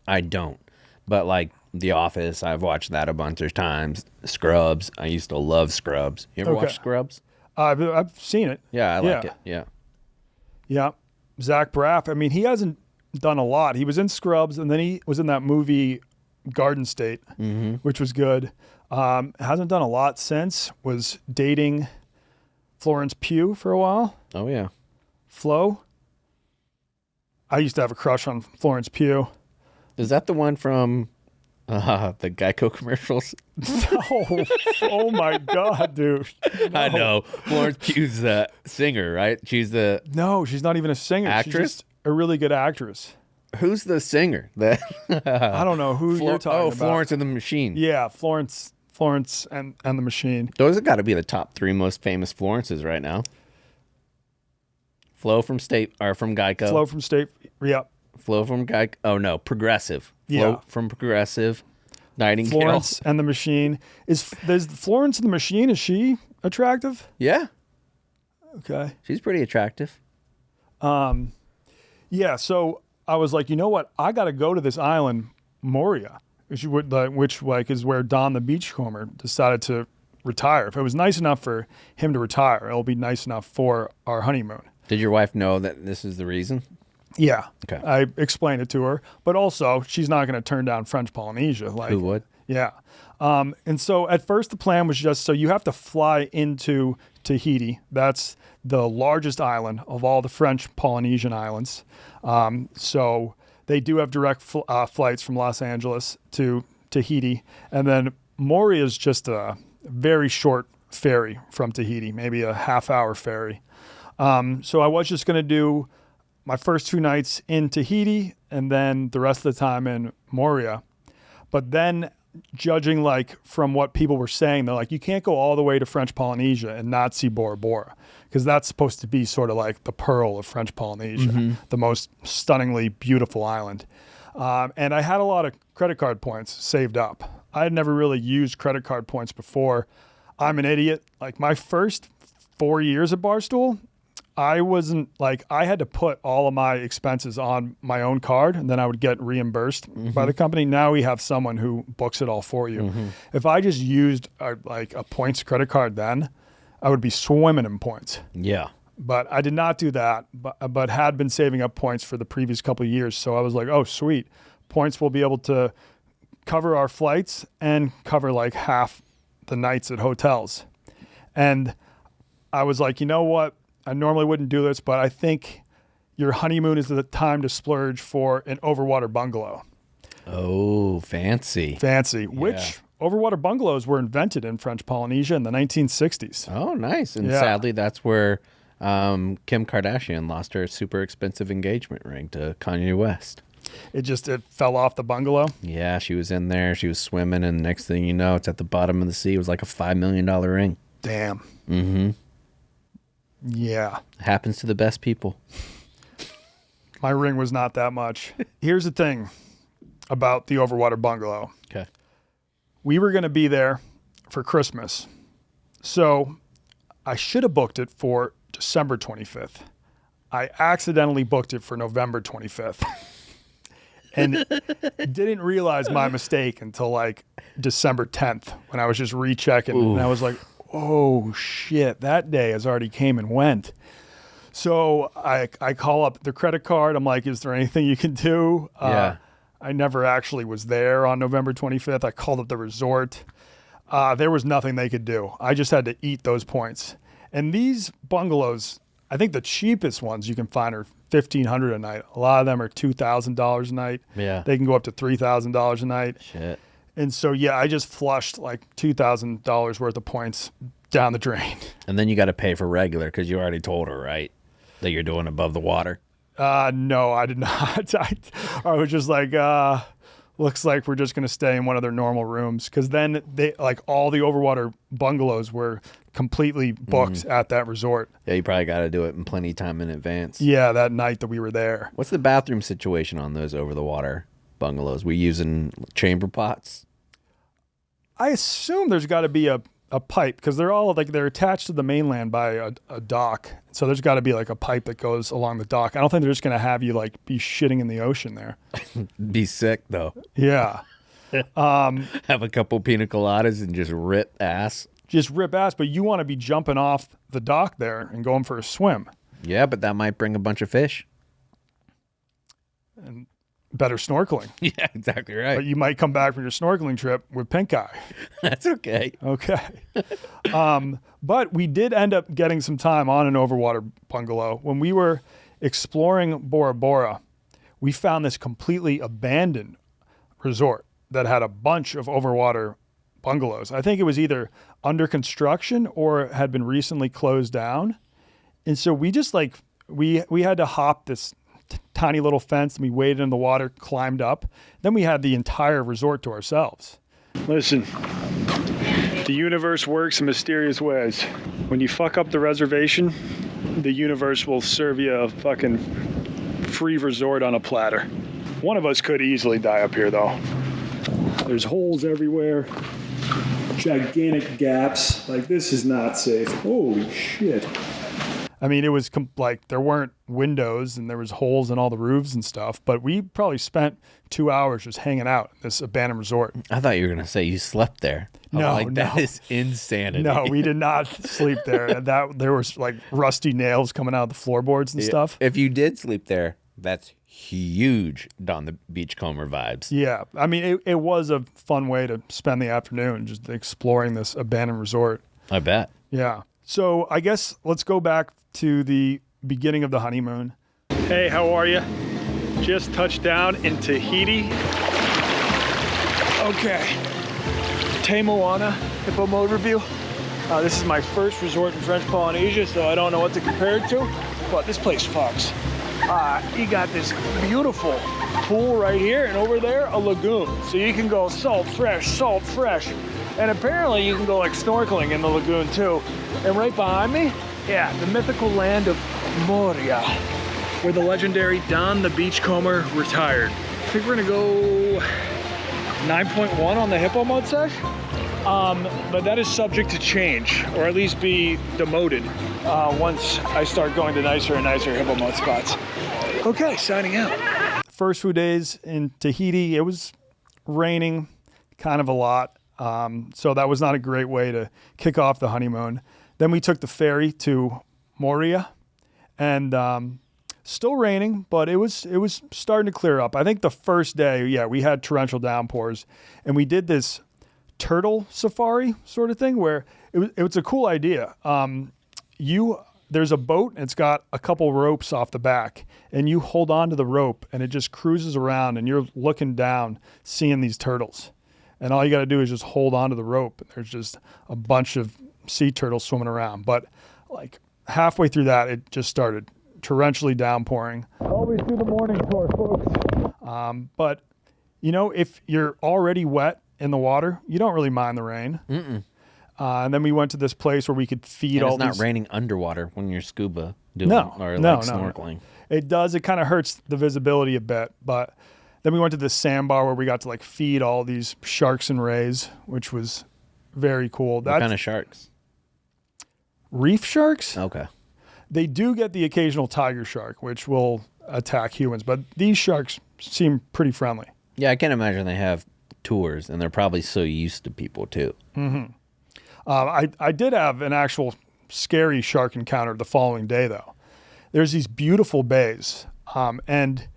I don't. But like The Office, I've watched that a bunch of times. Scrubs, I used to love Scrubs. You ever watch Scrubs? I've seen it. Yeah, I like it. Yeah. Yeah. Zach Braff, I mean, he hasn't done a lot. He was in Scrubs, and then he was in that movie Garden State, which was good. Hasn't done a lot since. Was dating Florence Pugh for a while. Oh, yeah. Flo. I used to have a crush on Florence Pugh. Is that the one from The Geico commercials. No. Oh my God, dude. No. I know. Florence Pugh's the singer, right? She's the No, she's not even a singer. Actress? She's just a really good actress. Who's the singer? The I don't know who you're talking about. Florence and the Machine. Yeah, Florence and the Machine. Those have got to be the top 3 most famous Florences right now. Flo from Geico. Flo from State. Yep. Flo from Geico. Oh no, Progressive. Flo Yeah. from Progressive. Nightingale. Florence and the Machine. Is Florence and the Machine, is she attractive? Yeah, Okay. she's pretty attractive. Yeah, so I was like, you know what? I got to go to this island, Moria, which is where Don the Beachcomber decided to retire. If it was nice enough for him to retire, it'll be nice enough for our honeymoon. Did your wife know that this is the reason? Yeah. Okay. I explained it to her, but also she's not going to turn down French Polynesia. Like, Who would? Yeah. And so at first the plan was just so you have to fly into Tahiti. That's the largest island of all the French Polynesian islands. So they do have direct flights from Los Angeles to Tahiti. And then Moria is just a very short ferry from Tahiti, maybe a half-hour ferry. So I was just going to do my first 2 nights in Tahiti and then the rest of the time in Moria. But then judging like from what people were saying, they're like, you can't go all the way to French Polynesia and not see Bora Bora, because that's supposed to be sort of like the pearl of French Polynesia, the most stunningly beautiful island. And I had a lot of credit card points saved up. I had never really used credit card points before. I'm an idiot. Like my first 4 years at Barstool, I had to put all of my expenses on my own card and then I would get reimbursed by the company. Now we have someone who books it all for you. If I just used a points credit card then, I would be swimming in points. Yeah. But I did not do that, but had been saving up points for the previous couple of years. So I was like, oh, sweet. Points will be able to cover our flights and cover like half the nights at hotels. And I was like, you know what? I normally wouldn't do this, but I think your honeymoon is the time to splurge for an overwater bungalow. Oh, fancy. Which overwater bungalows were invented in French Polynesia in the 1960s. Oh, nice. And Yeah. sadly, that's where Kim Kardashian lost her super expensive engagement ring to Kanye West. It fell off the bungalow. Yeah, she was in there. She was swimming, and next thing you know, it's at the bottom of the sea. It was like a $5 million ring. Damn. Mm-hmm. Yeah. Happens to the best people. My ring was not that much. Here's the thing about the overwater bungalow. Okay. We were going to be there for Christmas. So I should have booked it for December 25th. I accidentally booked it for November 25th. And didn't realize my mistake until like December 10th when I was just rechecking. And I was like, oh shit, that day has already came and went. So I call up the credit card. I'm like, is there anything you can do? Yeah. I never actually was there on November 25th. I called up the resort. There was nothing they could do. I just had to eat those points. And these bungalows, I think the cheapest ones you can find are $1,500 a night. A lot of them are $2,000 a night. Yeah. They can go up to $3,000 a night. Shit. And so, yeah, I just flushed like $2,000 worth of points down the drain. And then you got to pay for regular because you already told her, right, that you're doing above the water. No, I did not. I was just like, looks like we're just going to stay in one of their normal rooms. Because then they like all the overwater bungalows were completely booked at that resort. Yeah, you probably got to do it in plenty of time in advance. Yeah, that night that we were there. What's the bathroom situation on those over the water bungalows? We using chamber pots? I assume there's got to be a pipe because they're all like they're attached to the mainland by a dock. So there's got to be like a pipe that goes along the dock. I don't think they're just going to have you like be shitting in the ocean there. Be sick though. Yeah. Have a couple pina coladas and just rip ass. Just rip ass, but you want to be jumping off the dock there and going for a swim. Yeah, but that might bring a bunch of fish. And better snorkeling. Yeah, exactly right. But you might come back from your snorkeling trip with pink eye. That's okay. Okay. But we did end up getting some time on an overwater bungalow. When we were exploring Bora Bora, we found this completely abandoned resort that had a bunch of overwater bungalows. I think it was either under construction or had been recently closed down. And so we just like, we had to hop this tiny little fence, and we waded in the water, climbed up. Then we had the entire resort to ourselves. Listen, the universe works in mysterious ways. When you fuck up the reservation, the universe will serve you a fucking free resort on a platter. One of us could easily die up here though. There's holes everywhere, gigantic gaps. Like, this is not safe. Holy shit. I mean, it was like there weren't windows and there was holes in all the roofs and stuff, but we probably spent 2 hours just hanging out in this abandoned resort. I thought you were going to say you slept there. That is insanity. No, we did not sleep there. There was like rusty nails coming out of the floorboards and stuff. If you did sleep there, that's huge on the Beachcomber vibes. Yeah. I mean, it was a fun way to spend the afternoon, just exploring this abandoned resort. I bet. Yeah. So I guess let's go back to the beginning of the honeymoon. Hey, how are you? Just touched down in Tahiti. Okay. Te Moana hippo mode review. This is my first resort in French Polynesia, so I don't know what to compare it to, but this place fucks. You got this beautiful pool right here, and over there, a lagoon. So you can go salt fresh. And apparently you can go like snorkeling in the lagoon too. And right behind me, yeah, the mythical land of Moria, where the legendary Don the Beachcomber retired. I think we're gonna go 9.1 on the hippo mode sesh. But that is subject to change, or at least be demoted once I start going to nicer and nicer hippo mode spots. Okay, signing out. First few days in Tahiti, it was raining kind of a lot. So that was not a great way to kick off the honeymoon. Then we took the ferry to Moria, and still raining, but it was starting to clear up. I think the first day, yeah, we had torrential downpours, and we did this turtle safari sort of thing where it was a cool idea. There's a boat, and it's got a couple ropes off the back, and you hold on to the rope, and it just cruises around, and you're looking down, seeing these turtles. And all you got to do is just hold on to the rope. There's just a bunch of sea turtles swimming around. But like halfway through that, it just started torrentially downpouring. Always do the morning tour, folks. But, you know, if you're already wet in the water, you don't really mind the rain. And then we went to this place where we could feed all these... It's not raining underwater when you're scuba doing snorkeling. It does. It kind of hurts the visibility a bit, but... Then we went to this sandbar where we got to like feed all these sharks and rays, which was very cool. What kind of sharks? Reef sharks? Okay. They do get the occasional tiger shark, which will attack humans, but these sharks seem pretty friendly. Yeah, I can imagine they have tours, and they're probably so used to people too. Mm-hmm. I did have an actual scary shark encounter the following day, though. There's these beautiful bays, and...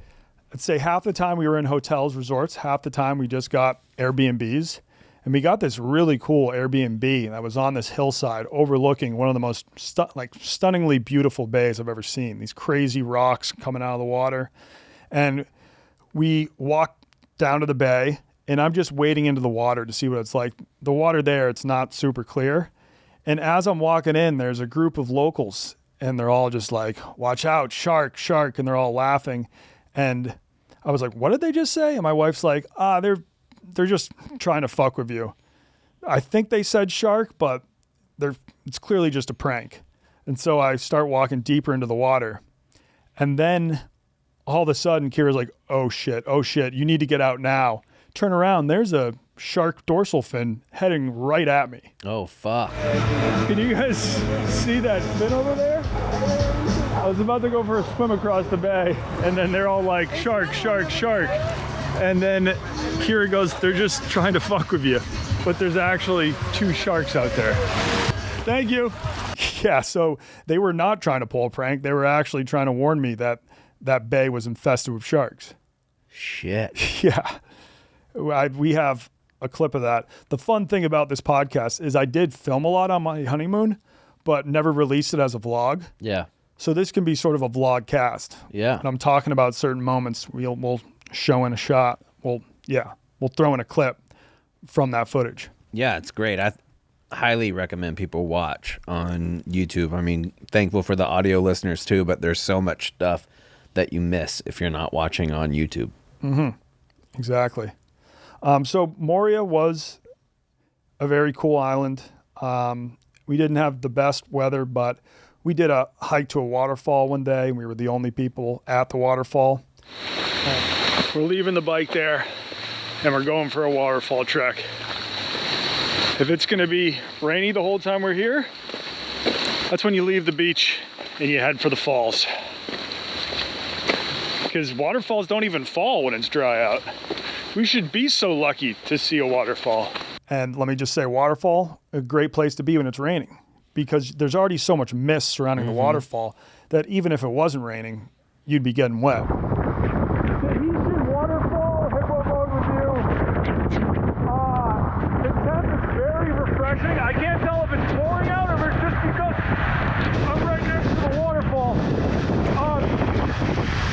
I'd say half the time we were in hotels, resorts, half the time we just got Airbnbs. And we got this really cool Airbnb that was on this hillside overlooking one of the most stunningly beautiful bays I've ever seen. These crazy rocks coming out of the water. And we walked down to the bay, and I'm just wading into the water to see what it's like. The water there, it's not super clear. And as I'm walking in, there's a group of locals, and they're all just like, watch out, shark, shark. And they're all laughing. And I was like, what did they just say? And my wife's like, they're just trying to fuck with you. I think they said shark, but it's clearly just a prank. And so I start walking deeper into the water. And then all of a sudden, Kira's like, oh shit, you need to get out now. Turn around, there's a shark dorsal fin heading right at me. Oh, fuck. Can you guys see that fin over there? I was about to go for a swim across the bay, and then they're all like, shark, shark, shark. And then Kira goes, they're just trying to fuck with you. But there's actually 2 sharks out there. Thank you. Yeah, so they were not trying to pull a prank. They were actually trying to warn me that that bay was infested with sharks. Shit. Yeah. We have a clip of that. The fun thing about this podcast is I did film a lot on my honeymoon, but never released it as a vlog. Yeah. So this can be sort of a vlogcast. Yeah. And I'm talking about certain moments we'll show in a shot. Well, yeah. we'll throw in a clip from that footage. Yeah, it's great. I highly recommend people watch on YouTube. I mean, thankful for the audio listeners too, but there's so much stuff that you miss if you're not watching on YouTube. Exactly. So Moria was a very cool island. We didn't have the best weather, but we did a hike to a waterfall one day, and we were the only people at the waterfall. We're leaving the bike there, and we're going for a waterfall trek. If it's going to be rainy the whole time we're here, that's when you leave the beach and you head for the falls. Because waterfalls don't even fall when it's dry out. We should be so lucky to see a waterfall. And let me just say, waterfall, a great place to be when it's raining, because there's already so much mist surrounding the waterfall that even if it wasn't raining, you'd be getting wet. Tahitian waterfall hippo mode review. The temp is very refreshing. I can't tell if it's pouring out or if it's just because I'm right next to the waterfall.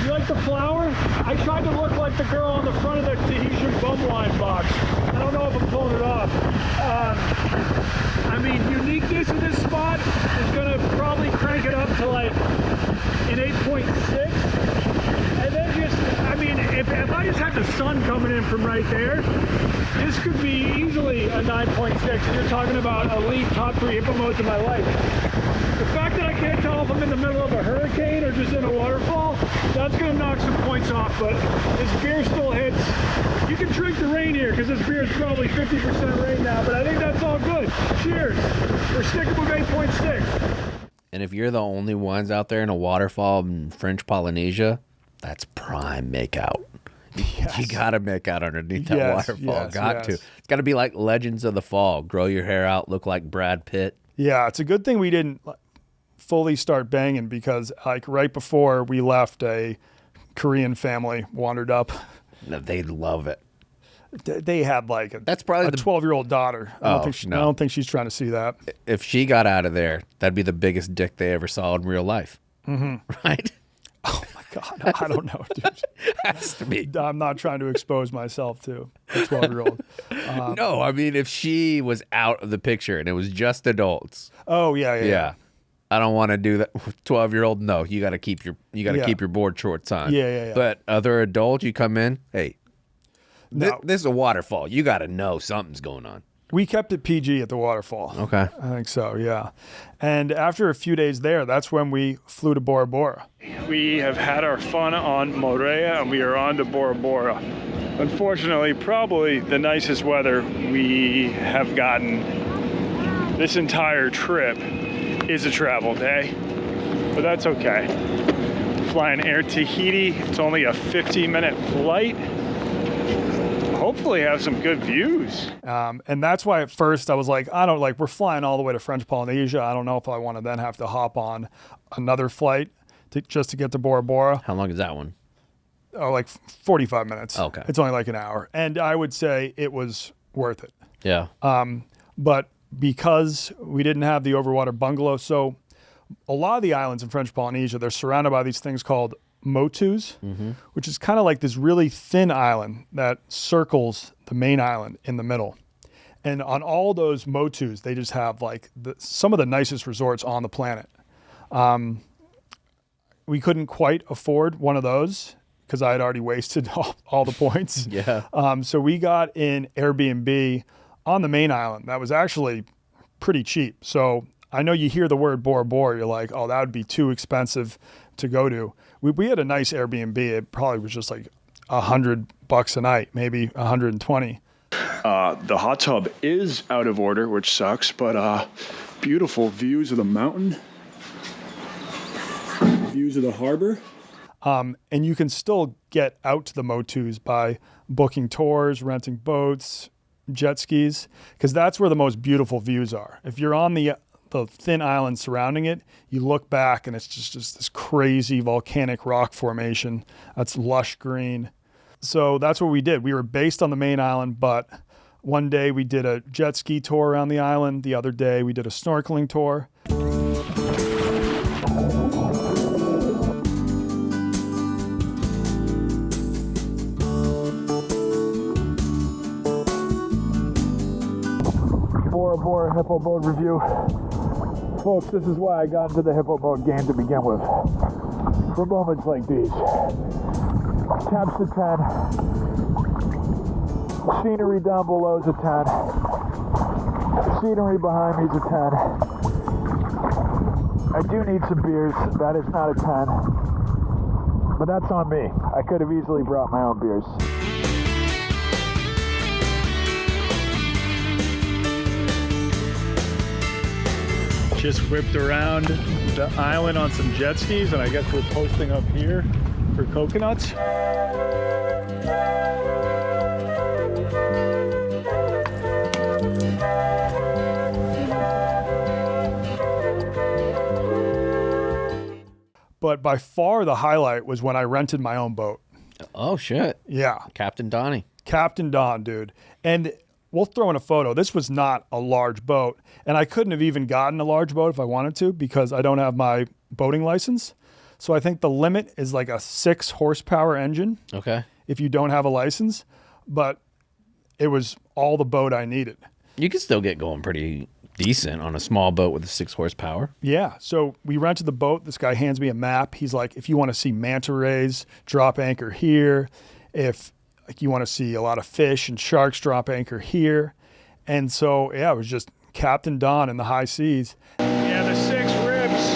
You like the flower? I tried to look like the girl on the front of the Tahitian bumline box. I don't know if I'm pulling it off. I mean, uniqueness of this spot is going to probably crank it up to like an 8.6. And then just, I mean, if I just had the sun coming in from right there, this could be easily a 9.6. And you're talking about elite top 3 hippo modes in my life. The fact that I can't tell if I'm in the middle of a hurricane or just in a waterfall, that's going to knock some points off, but this beer still hits. You can drink the rain here because this beer is probably 50% rain now, but I think that's all good. Cheers. We're sticking with 8.6. And if you're the only ones out there in a waterfall in French Polynesia, that's prime makeout. Yes. You got to make out underneath that waterfall. Got to. It's got to be like Legends of the Fall. Grow your hair out, look like Brad Pitt. Yeah, it's a good thing we didn't fully start banging, because like right before we left, a Korean family wandered up. No, they love it. They had like that's probably a 12-year-old daughter. I don't think she's trying to see that. If she got out of there, that'd be the biggest dick they ever saw in real life. Right? Oh my God, I don't know, dude. Has to be. I'm not trying to expose myself to a 12-year-old. No, I mean, if she was out of the picture and it was just adults. Oh yeah. I don't want to do that. 12-year-old, no. You got to keep your keep your board shorts on. Yeah. But other adults, you come in, hey, No. this is a waterfall. You got to know something's going on. We kept it PG at the waterfall. Okay. I think so, yeah. And after a few days there, that's when we flew to Bora Bora. We have had our fun on Moorea, and we are on to Bora Bora. Unfortunately, probably the nicest weather we have gotten this entire trip is a travel day, but that's okay. Flying Air Tahiti, it's only a 50-minute flight. Hopefully have some good views. And that's why at first I was like, we're flying all the way to French Polynesia. I don't know if I want to then have to hop on another flight just to get to Bora Bora. How long is that one? Oh, like 45 minutes. Okay. It's only like an hour. And I would say it was worth it. Yeah. But because we didn't have the overwater bungalow, so a lot of the islands in French Polynesia, they're surrounded by these things called motus, which is kind of like this really thin island that circles the main island in the middle. And on all those motus, they just have like some of the nicest resorts on the planet. We couldn't quite afford one of those because I had already wasted all the points. Yeah. So we got in Airbnb on the main island. That was actually pretty cheap. So I know you hear the word Bora Bora, you're like, oh, that would be too expensive to go to. We had a nice Airbnb. It probably was just like $100 a night, maybe 120. The hot tub is out of order, which sucks, but beautiful views of the mountain, views of the harbor. And you can still get out to the motus by booking tours, renting boats, jet skis, because that's where the most beautiful views are. If you're on the thin island surrounding it, you look back and it's just this crazy volcanic rock formation that's lush green. So that's what we did. We were based on the main island, but one day we did a jet ski tour around the island. The other day we did a snorkeling tour. hippo boat review. Folks, this is why I got into the hippo boat game to begin with. For moments like these. Chaps a 10. Scenery down below is a 10. Scenery behind me is a 10. I do need some beers. That is not a 10. But that's on me. I could have easily brought my own beers. Just whipped around the island on some jet skis, and I guess we're posting up here for coconuts. But by far the highlight was when I rented my own boat. Oh, shit. Yeah. Captain Donnie. Captain Don, dude. And we'll throw in a photo. This was not a large boat, and I couldn't have even gotten a large boat if I wanted to because I don't have my boating license. So I think the limit is like a 6 horsepower engine. Okay. If you don't have a license, but it was all the boat I needed. You can still get going pretty decent on a small boat with a 6 horsepower. Yeah. So we rented the boat. This guy hands me a map. He's like, if you want to see manta rays, drop anchor here. If you want to see a lot of fish and sharks, drop anchor here. And so, yeah, it was just Captain Don in the high seas. Yeah, the 6 ribs.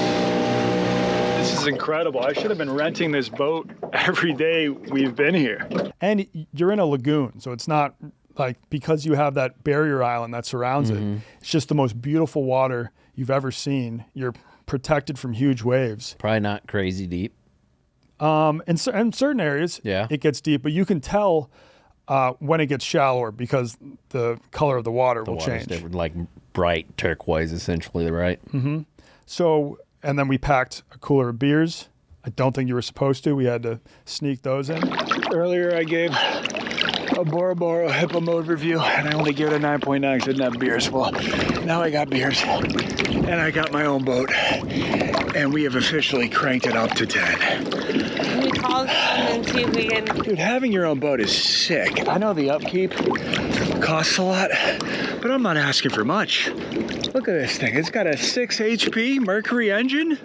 This is incredible. I should have been renting this boat every day we've been here. And you're in a lagoon, so it's not like, because you have that barrier island that surrounds it, it's just the most beautiful water you've ever seen. You're protected from huge waves. Probably not crazy deep. In certain areas, Yeah. it gets deep, but you can tell when it gets shallower because the color of the water will Water's change. different, like bright turquoise, essentially, right? So, and then we packed a cooler of beers. I don't think you were supposed to. We had to sneak those in. Earlier, I gave a Bora Bora Hippo Mode review, and I only gave it a 9.9 because I didn't have beers. Well, now I got beers, and I got my own boat, and we have officially cranked it up to 10. We called them and see if we can. Dude, having your own boat is sick. I know the upkeep costs a lot, but I'm not asking for much. Look at this thing. It's got a 6 HP Mercury engine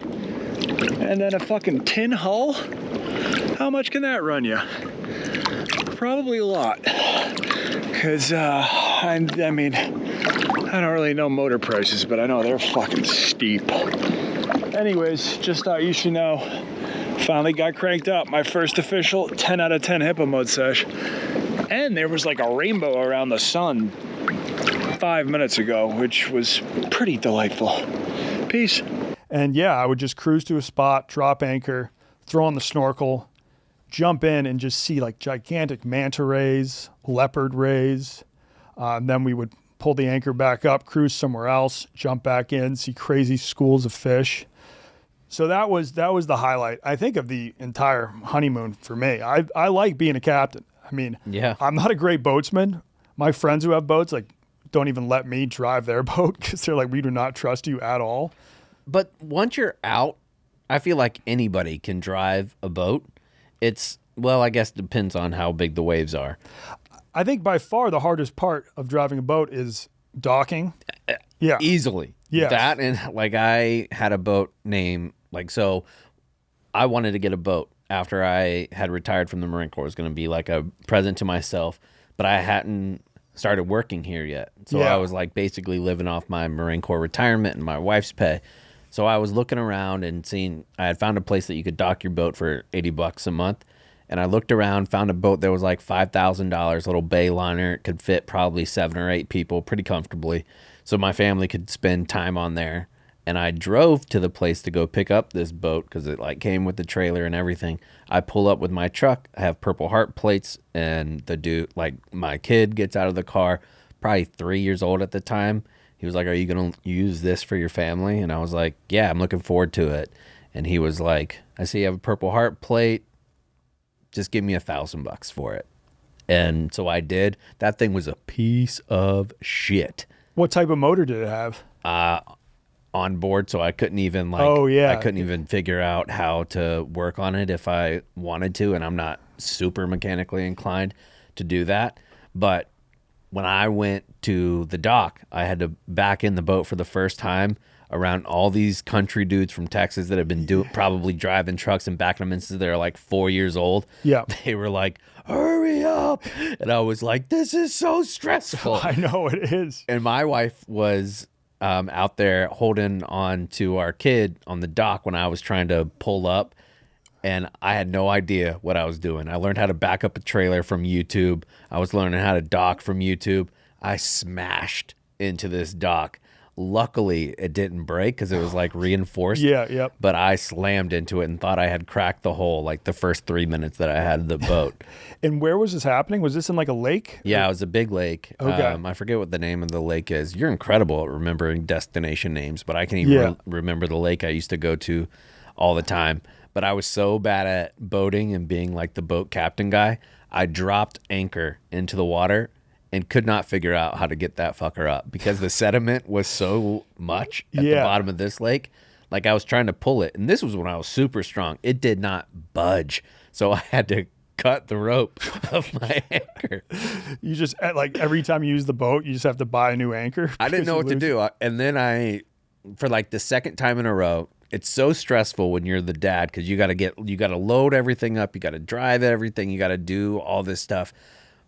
and then a fucking tin hull. How much can that run you? Probably a lot. Because, I mean, I don't really know motor prices, but I know they're fucking steep. Anyways, just thought you should know. Finally got cranked up. My first official 10 out of 10 Hippo Mode sesh. And there was like a rainbow around the sun 5 minutes ago, which was pretty delightful. Peace. And yeah, I would just cruise to a spot, drop anchor, throw on the snorkel, jump in and just see like gigantic manta rays, leopard rays. And then we would pull the anchor back up, cruise somewhere else, jump back in, see crazy schools of fish. So that was the highlight, I think, of the entire honeymoon for me. I like being a captain. I mean, Yeah. I'm not a great boatsman. My friends who have boats like don't even let me drive their boat because they're like, we do not trust you at all. But once you're out, I feel like anybody can drive a boat. Well, I guess it depends on how big the waves are. I think by far the hardest part of driving a boat is docking. Yeah. Easily. Yes. That and like I had a boat name, so I wanted to get a boat after I had retired from the Marine Corps. It was going to be like a present to myself, but I hadn't started working here yet. So Yeah. I was like basically living off my Marine Corps retirement and my wife's pay. So I was looking around and seeing, I had found a place that you could dock your boat for $80 a month. And I looked around, found a boat that was like $5,000, little bay liner. It could fit probably 7 or 8 people pretty comfortably. So my family could spend time on there. And I drove to the place to go pick up this boat because it like came with the trailer and everything. I pull up with my truck. I have Purple Heart plates, and the dude, like my kid, gets out of the car, probably 3 years old at the time. He was like, "Are you gonna use this for your family?" And I was like, "Yeah, I'm looking forward to it." And he was like, "I see you have a Purple Heart plate. Just give me $1,000 for it." And so I did. That thing was a piece of shit. What type of motor did it have? On board, so I couldn't even Oh, yeah. I couldn't even figure out how to work on it if I wanted to, and I'm not super mechanically inclined to do that. But when I went to the dock, I had to back in the boat for the first time around all these country dudes from Texas that have been probably driving trucks and backing them in since they're like 4 years old. Yeah. They were like, hurry up. And I was like, this is so stressful. I know it is. And my wife was out there holding on to our kid on the dock when I was trying to pull up. And I had no idea what I was doing. I learned how to back up a trailer from YouTube. I was learning how to dock from YouTube. I smashed into this dock. Luckily, it didn't break because it was like reinforced. Yeah, yep. But I slammed into it and thought I had cracked the hole like the first 3 minutes that I had the boat. And where was this happening? Was this in like a lake? Yeah, it was a big lake. Okay. I forget what the name of the lake is. You're incredible at remembering destination names, but I can even remember the lake I used to go to all the time. But I was so bad at boating and being like the boat captain guy, I dropped anchor into the water and could not figure out how to get that fucker up because the sediment was so much at the bottom of this lake. Like I was trying to pull it, and this was when I was super strong. It did not budge, so I had to cut the rope of my anchor. You just, like, every time you use the boat, you just have to buy a new anchor. I didn't know what to do. And then for like the second time in a row, it's so stressful when you're the dad because you got to load everything up. You got to drive everything. You got to do all this stuff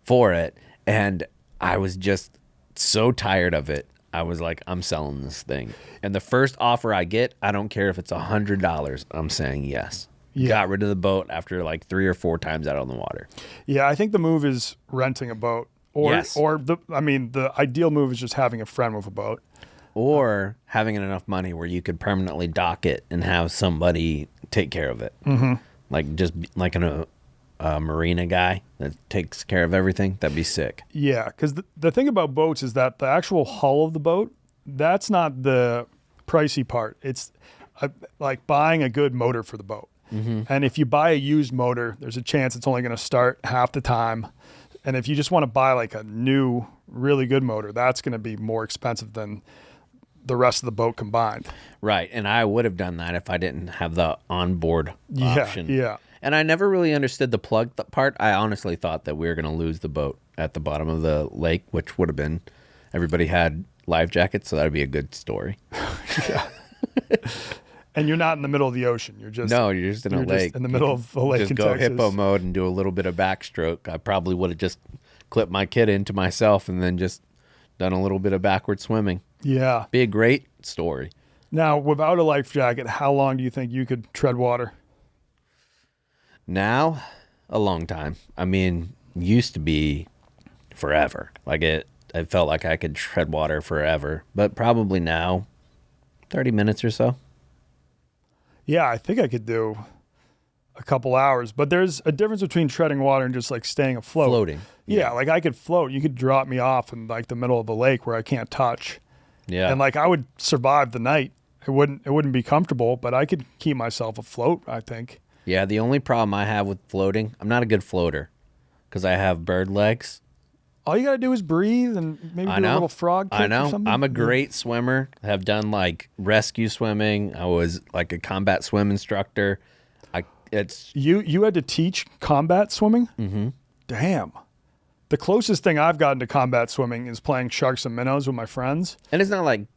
for it. And I was just so tired of it. I was like, I'm selling this thing. And the first offer I get, I don't care if it's $100. I'm saying yes. Yeah. Got rid of the boat after like 3 or 4 times out on the water. Yeah, I think the move is renting a boat. Or the ideal move is just having a friend with a boat. Or having enough money where you could permanently dock it and have somebody take care of it. Mm-hmm. Like just like a marina guy that takes care of everything. That'd be sick. Yeah, because the thing about boats is that the actual hull of the boat, that's not the pricey part. It's like buying a good motor for the boat. Mm-hmm. And if you buy a used motor, there's a chance it's only going to start half the time. And if you just want to buy like a new, really good motor, that's going to be more expensive than the rest of the boat combined. Right. And I would have done that if I didn't have the onboard option. Yeah. And I never really understood the plug part. I honestly thought that we were going to lose the boat at the bottom of the lake, which would have been, everybody had life jackets, so that would be a good story. Yeah. And you're not in the middle of the ocean. You're just in a lake. In the middle of a lake just in go Texas. hippo mode and do a little bit of backstroke. I probably would have just clipped my kid into myself and then just done a little bit of backward swimming. Yeah. Be a great story. Now, without a life jacket, how long do you think you could tread water? Now, a long time. I mean, used to be forever. Like it felt like I could tread water forever. But probably now, 30 minutes or so. Yeah, I think I could do a couple hours. But there's a difference between treading water and just like staying afloat. Floating. Yeah, like I could float. You could drop me off in like the middle of the lake where I can't touch. Yeah. And like I would survive the night. It wouldn't be comfortable, but I could keep myself afloat, I think. Yeah, the only problem I have with floating, I'm not a good floater because I have bird legs. All you got to do is breathe and maybe do a little frog kick I know. or something. I'm a great swimmer. I have done like rescue swimming. I was like a combat swim instructor. You had to teach combat swimming? Mm-hmm. Damn. The closest thing I've gotten to combat swimming is playing sharks and minnows with my friends. And it's not like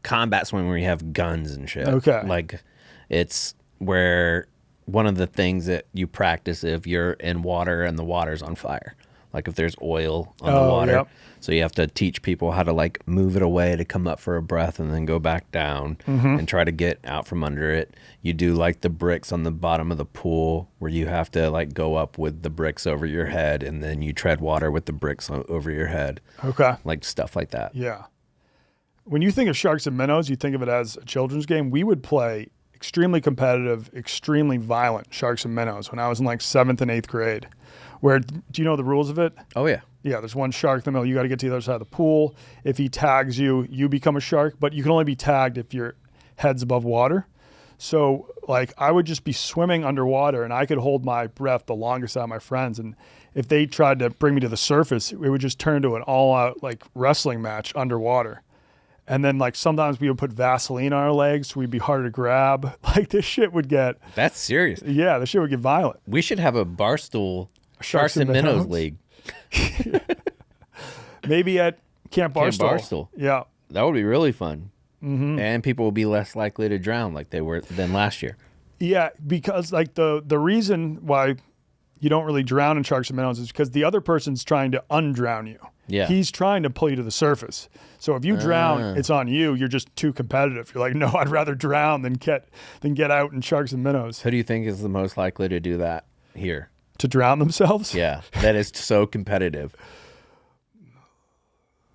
combat swimming where you have guns and shit. Okay. Like it's where one of the things that you practice if you're in water and the water's on fire. Like if there's oil on the water. Yep. So you have to teach people how to like move it away to come up for a breath and then go back down and try to get out from under it. You do like the bricks on the bottom of the pool where you have to like go up with the bricks over your head and then you tread water with the bricks over your head. Okay. Like stuff like that. Yeah. When you think of sharks and minnows, you think of it as a children's game. We would play extremely competitive, extremely violent sharks and minnows when I was in like 7th and 8th grade. Where, do you know the rules of it? Oh, yeah. Yeah, there's one shark in the middle. You got to get to the other side of the pool. If he tags you, you become a shark, but you can only be tagged if your head's above water. So, like, I would just be swimming underwater, and I could hold my breath the longest out of my friends. And if they tried to bring me to the surface, it would just turn to an all-out, like, wrestling match underwater. And then, like, sometimes we would put Vaseline on our legs so we'd be harder to grab. Like, this shit would get... That's serious. Yeah, this shit would get violent. We should have a Barstool Sharks and Minnows League. Maybe at Camp Barstool. Camp Barstool. Yeah. That would be really fun. Mm-hmm. And people will be less likely to drown like they were than last year. Yeah, because like the reason why you don't really drown in sharks and minnows is because the other person's trying to undrown you. Yeah. He's trying to pull you to the surface. So if you drown, it's on you. You're just too competitive. You're like, no, I'd rather drown than get out in sharks and minnows. Who do you think is the most likely to do that here? To drown themselves? Yeah, that is so competitive.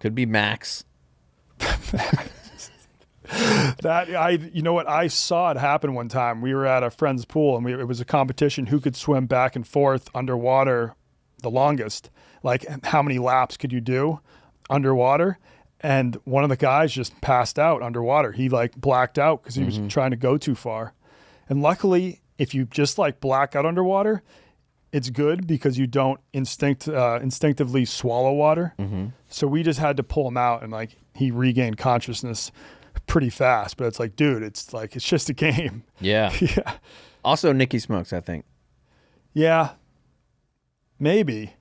Could be Max. You know what? I saw it happen one time. We were at a friend's pool, and it was a competition who could swim back and forth underwater the longest. Like, how many laps could you do underwater? And one of the guys just passed out underwater. He like blacked out because he was trying to go too far. And luckily, if you just like black out underwater, it's good because you don't instinctively swallow water. So we just had to pull him out, and like he regained consciousness pretty fast. But it's like, dude, it's just a game. Yeah. Yeah. Also, Nicky Smokes, I think. Yeah. Maybe.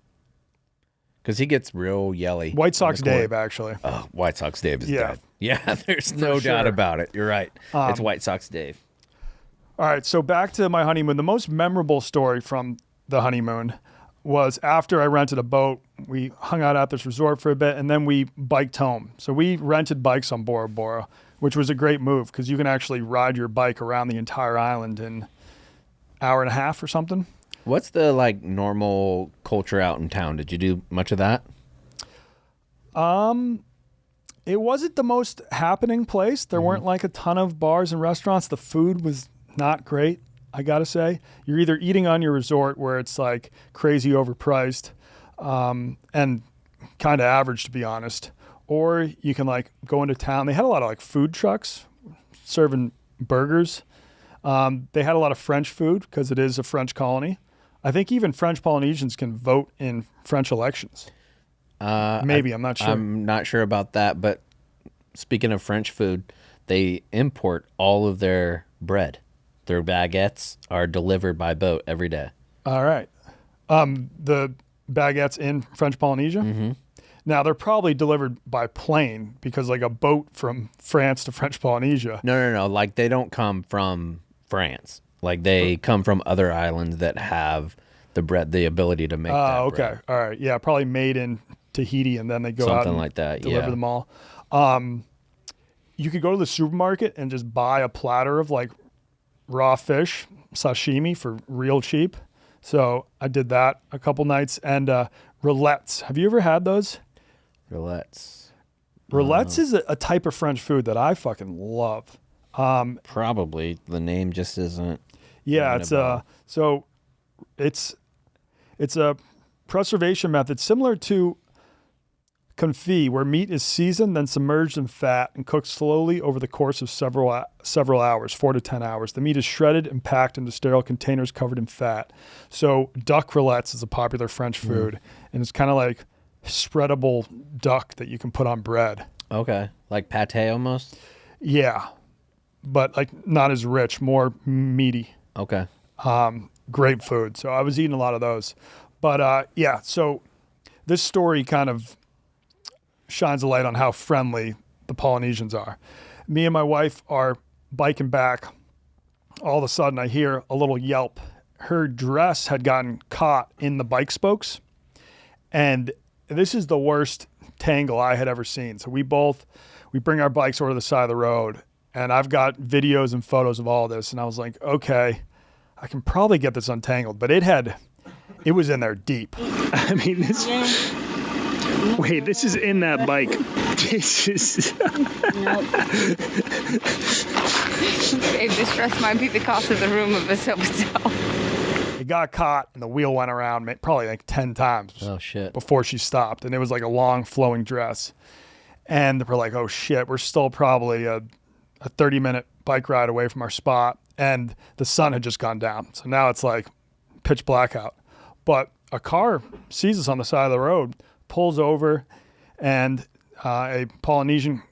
Because he gets real yelly. White Sox Dave, actually. Oh, White Sox Dave is Yeah. dead. Yeah, there's no doubt about it. You're right. It's White Sox Dave. All right, so back to my honeymoon. The most memorable story from the honeymoon was after I rented a boat. We hung out at this resort for a bit, and then we biked home. So we rented bikes on Bora Bora, which was a great move because you can actually ride your bike around the entire island in an hour and a half or something. What's the like normal culture out in town? Did you do much of that? It wasn't the most happening place. There weren't like a ton of bars and restaurants. The food was not great, I gotta say. You're either eating on your resort where it's like crazy overpriced and kind of average, to be honest, or you can like go into town. They had a lot of like food trucks serving burgers. They had a lot of French food because it is a French colony. I think even French Polynesians can vote in French elections. Maybe, I'm not sure. I'm not sure about that, but speaking of French food, they import all of their bread. Their baguettes are delivered by boat every day. All right. The baguettes in French Polynesia? Now, they're probably delivered by plane because like a boat from France to French Polynesia. No. Like they don't come from France. Like they come from other islands that have the bread, the ability to make that okay. bread. All right. Yeah, probably made in Tahiti, and then they go out Something and like that, deliver yeah. them all. You could go to the supermarket and just buy a platter of like raw fish, sashimi, for real cheap. So I did that a couple nights. And roulettes. Have you ever had those? Roulettes. Roulettes is a type of French food that I fucking love. Probably. The name just isn't. Yeah, ringing it's a bell. so it's a preservation method similar to confit, where meat is seasoned, then submerged in fat and cooked slowly over the course of several hours, 4 to 10 hours. The meat is shredded and packed into sterile containers covered in fat. So duck roulettes is a popular French food, and it's kind of like spreadable duck that you can put on bread. Okay. Like pate almost? Yeah, but like not as rich, more meaty. Okay. Great food. So I was eating a lot of those. But yeah, so this story kind of shines a light on how friendly the Polynesians are. Me and my wife are biking back. All of a sudden I hear a little yelp. Her dress had gotten caught in the bike spokes. And this is the worst tangle I had ever seen. So we bring our bikes over to the side of the road, and I've got videos and photos of all this. And I was like, okay, I can probably get this untangled, but it was in there deep. I mean, wait, this is in that bike. This is. Babe, this dress might be the cost of the room of a hotel. It got caught, and the wheel went around probably like 10 times Oh, shit. before she stopped. And it was like a long flowing dress. And we're like, oh shit, we're still probably a 30-minute bike ride away from our spot. And the sun had just gone down. So now it's like pitch blackout. But a car sees us on the side of the road, pulls over, and a Polynesian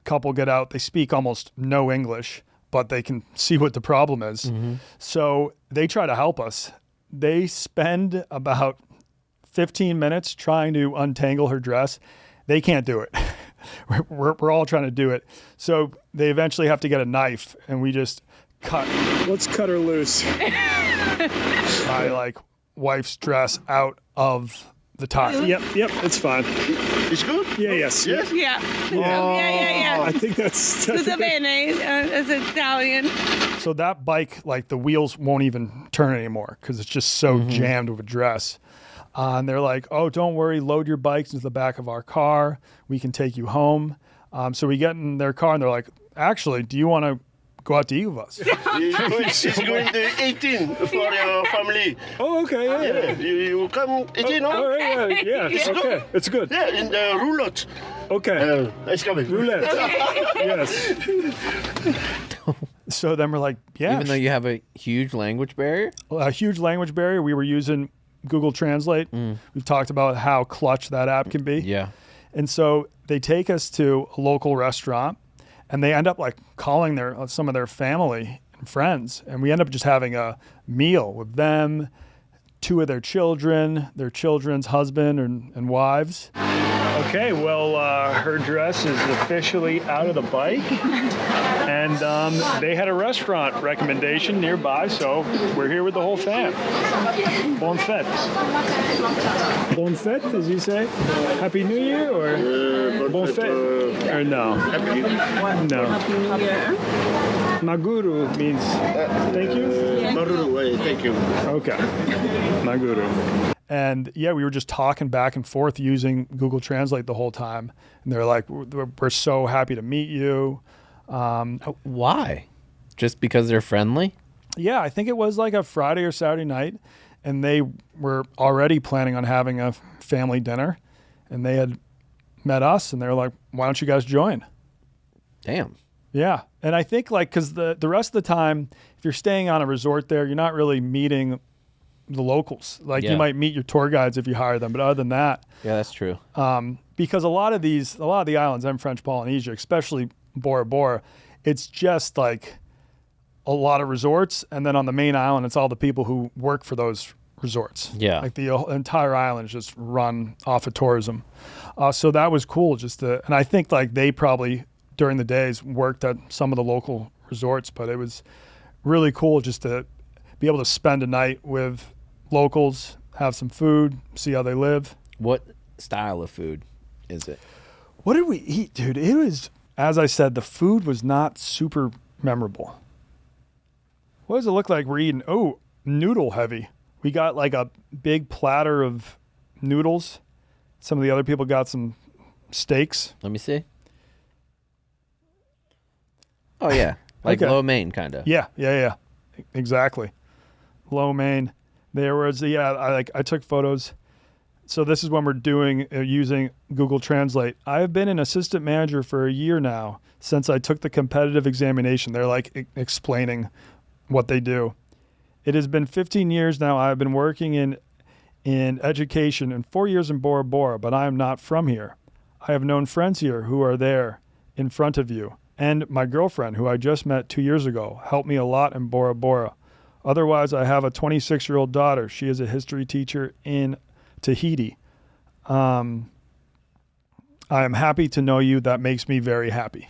couple get out. They speak almost no English, but they can see what the problem is. So they try to help us. They spend about 15 minutes trying to untangle her dress. they can't do it. We're all trying to do it. So they eventually have to get a knife, and we just cut. Let's cut her loose. My like wife's dress out of the tie. Yep, it's fine. It's good? Yeah, yes. Yes? Yeah. Yeah. I think that's Tutto bene. It's Italian. So that bike, like the wheels won't even turn anymore because it's just so jammed with a dress. And they're like, oh, don't worry, load your bikes into the back of our car. We can take you home. So we get in their car and they're like, actually, do you want to go out to eat with us? It's going to 18 for your family. Oh, okay, yeah. You come 18, no? All right, yeah. It's Okay, good. it's good. Yeah, in the roulotte. Okay. It's coming. Roulette. Yes. So then we're like, yeah. Even though you have a huge language barrier? A huge language barrier. We were using Google Translate. We've talked about how clutch that app can be. Yeah. And so they take us to a local restaurant, and they end up like calling some of their family and friends, and we end up just having a meal with them, 2 of their children, their children's husband and wives. Okay, well, her dress is officially out of the bike, and they had a restaurant recommendation nearby, so we're here with the whole fam. Bon fête. Bon fête, as you say? Happy New Year, or bon fête? Or no? No. Maguru means thank you? Maruru, thank you. Okay. Maguru. And yeah, we were just talking back and forth using Google Translate the whole time. And they're like, we're so happy to meet you. Why? Just because they're friendly? Yeah, I think it was like a Friday or Saturday night. And they were already planning on having a family dinner. And they had met us, and they were like, why don't you guys join? Damn. Yeah. And I think like, because the rest of the time, if you're staying on a resort there, you're not really meeting the locals. Like Yeah. you might meet your tour guides if you hire them, but other than that, Yeah, that's true. because a lot of the islands in French Polynesia, especially Bora Bora, it's just like a lot of resorts, and then on the main island, it's all the people who work for those resorts. Yeah. Like the entire island is just run off of tourism. So that was cool. And I think like they probably during the days worked at some of the local resorts, but it was really cool just to be able to spend a night with locals, have some food, see how they live. What style of food is it? What did we eat, dude? It was, as I said, the food was not super memorable. What does it look like we're eating? Oh, noodle heavy. We got like a big platter of noodles. Some of the other people got some steaks. Let me see. Oh, yeah. Like Okay. lo mein, kind of. Yeah. Exactly. Lo mein. There was, I took photos. So this is when we're doing, using Google Translate. I have been an assistant manager for a year now since I took the competitive examination. They're like explaining what they do. It has been 15 years now. I've been working in education and 4 years in Bora Bora, but I am not from here. I have known friends here who are there in front of you. And my girlfriend, who I just met 2 years ago, helped me a lot in Bora Bora. Otherwise, I have a 26-year-old daughter. She is a history teacher in Tahiti. I am happy to know you. That makes me very happy.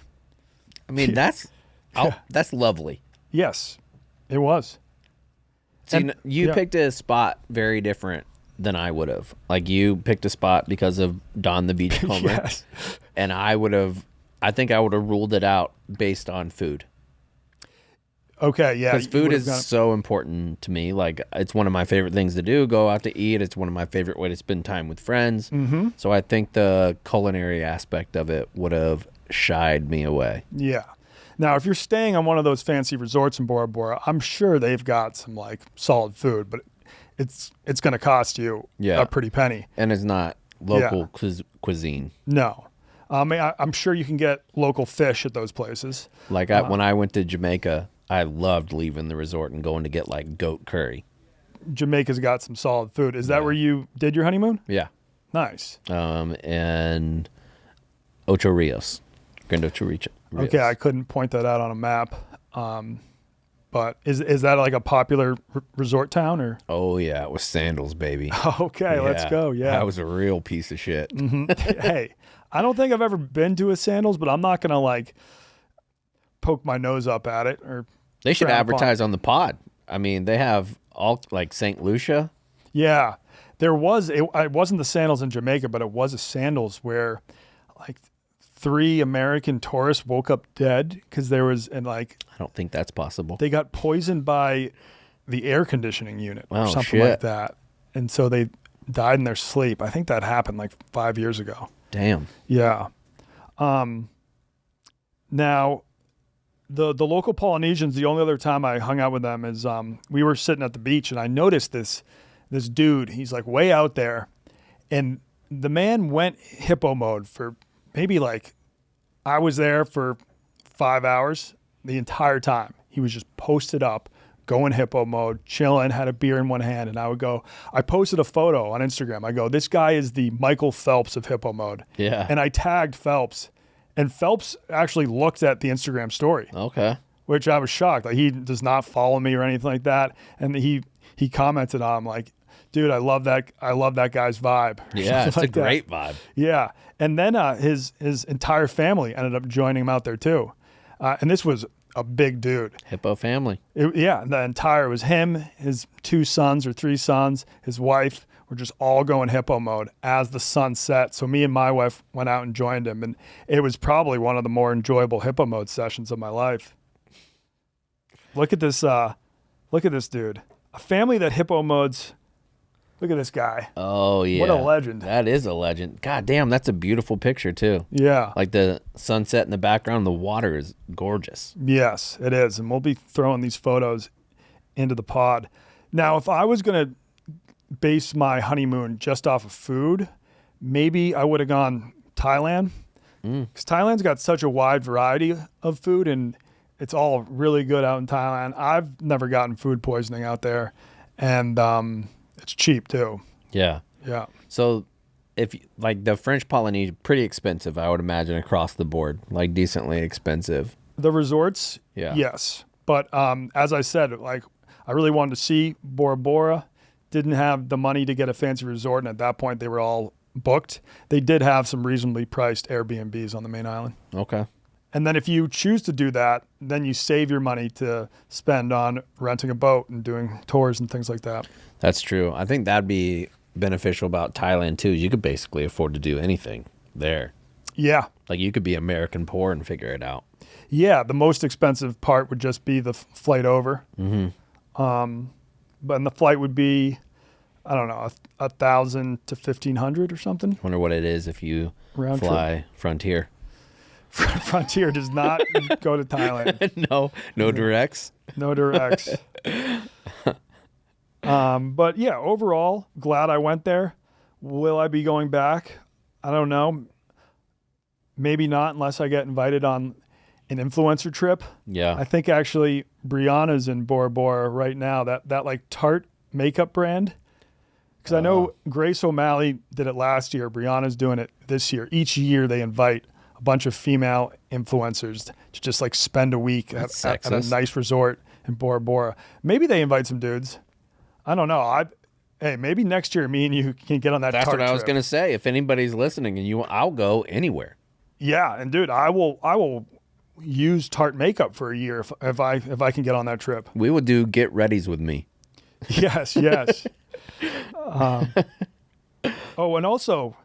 I mean, that's lovely. Yes, it was. See, And- you yeah. picked a spot very different than I would have. Like, you picked a spot because of Don the Beachcomber. Yes. And I think I would have ruled it out based on food. Okay, yeah. Because you food would've is gone- so important to me. Like, it's one of my favorite things to do, go out to eat. It's one of my favorite way to spend time with friends. Mm-hmm. So I think the culinary aspect of it would have shied me away. Yeah. Now, if you're staying on one of those fancy resorts in Bora Bora, I'm sure they've got some like solid food, but it's going to cost you Yeah. a pretty penny. And it's not local cuisine. No. I'm sure you can get local fish at those places. Like, when I went to Jamaica, I loved leaving the resort and going to get, like, goat curry. Jamaica's got some solid food. Is that where you did your honeymoon? Yeah. Nice. And Ocho Rios. Grand Ocho Rios. Okay, I couldn't point that out on a map. But is that like a popular resort town or? Oh, yeah. It was sandals, baby. Okay, let's go. Yeah. That was a real piece of shit. Hey, I don't think I've ever been to a sandals, but I'm not gonna like poke my nose up at it or. They should frown upon advertise on the pod. I mean, they have all like St. Lucia. Yeah, there was. It wasn't the sandals in Jamaica, but it was a sandals where, like, 3 American tourists woke up dead because there was I don't think that's possible. They got poisoned by the air conditioning unit or Oh, something shit. like that, and so they died in their sleep. I think that happened like 5 years ago. Damn. Yeah. Now, the local Polynesians, the only other time I hung out with them is we were sitting at the beach and I noticed this dude. He's like way out there, and the man went hippo mode for maybe like I was there for 5 hours the entire time. He was just posted up, going hippo mode, chilling, had a beer in one hand, and I posted a photo on Instagram. I go, this guy is the Michael Phelps of hippo mode. Yeah. And I tagged Phelps. And Phelps actually looked at the Instagram story, Okay. which I was shocked. Like, he does not follow me or anything like that. And he commented on, like, dude, I love that guy's vibe. or Yeah, something it's like a that. great vibe. Yeah. And then his entire family ended up joining him out there too. And this was a big dude. Hippo family. It was him, his 2 sons or 3 sons, his wife. We're just all going hippo mode as the sun set. So me and my wife went out and joined him, and it was probably one of the more enjoyable hippo mode sessions of my life. Look at this dude. A family that hippo modes. Look at this guy. Oh, yeah. What a legend. That is a legend. God damn, that's a beautiful picture, too. Yeah. Like the sunset in the background, the water is gorgeous. Yes, it is. And we'll be throwing these photos into the pod. Now, if I was going to base my honeymoon just off of food, maybe I would have gone Thailand, because Thailand's got such a wide variety of food and it's all really good out in Thailand. I've never gotten food poisoning out there, and it's cheap too. Yeah. Yeah. So if like the French Polynesia, pretty expensive, I would imagine, across the board, like decently expensive. The resorts, Yeah. yes. But as I said, like, I really wanted to see Bora Bora. Didn't have the money to get a fancy resort, and at that point they were all booked. They did have some reasonably priced Airbnbs on the main island. Okay. And then if you choose to do that, then you save your money to spend on renting a boat and doing tours and things like that. That's true. I think that'd be beneficial about Thailand too. You could basically afford to do anything there. Yeah. Like you could be American poor and figure it out. Yeah, the most expensive part would just be the flight over. But the flight would be, I don't know, 1,000 to 1,500 or something. Wonder what it is if you Round fly Frontier. Frontier does not go to Thailand. No directs. No directs. But yeah, overall, glad I went there. Will I be going back? I don't know. Maybe not unless I get invited on an influencer trip. Yeah. I think actually Brianna's in Bora Bora right now. That like Tarte makeup brand. Because I know Grace O'Malley did it last year. Brianna's doing it this year. Each year they invite a bunch of female influencers to just like spend a week at a nice resort in Bora Bora. Maybe they invite some dudes. I don't know. Hey, maybe next year me and you can get on that. That's Tarte what I was trip. gonna say. If anybody's listening and I'll go anywhere. Yeah, and dude, I will use Tarte makeup for a year if I can get on that trip. We will do get readies with me. Yes. Oh, and also,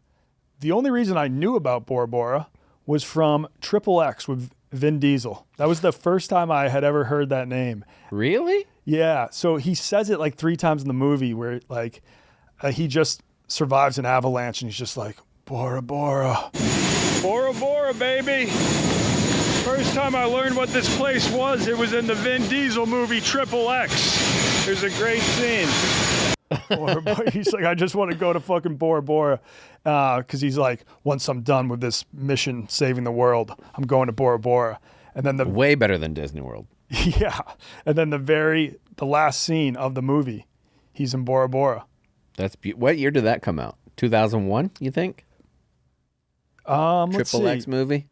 the only reason I knew about Bora Bora was from Triple X with Vin Diesel. That was the first time I had ever heard that name. Really? Yeah. So he says it like 3 times in the movie where like he just survives an avalanche and he's just like, Bora Bora. Bora Bora, baby. First time I learned what this place was, it was in the Vin Diesel movie Triple X. There's a great scene. Bora Bora. He's like, I just want to go to fucking Bora Bora. Because he's like, once I'm done with this mission saving the world, I'm going to Bora Bora. And then Way better than Disney World. yeah. And then the last scene of the movie, he's in Bora Bora. What year did that come out? 2001, you think? Let's Triple see. X movie?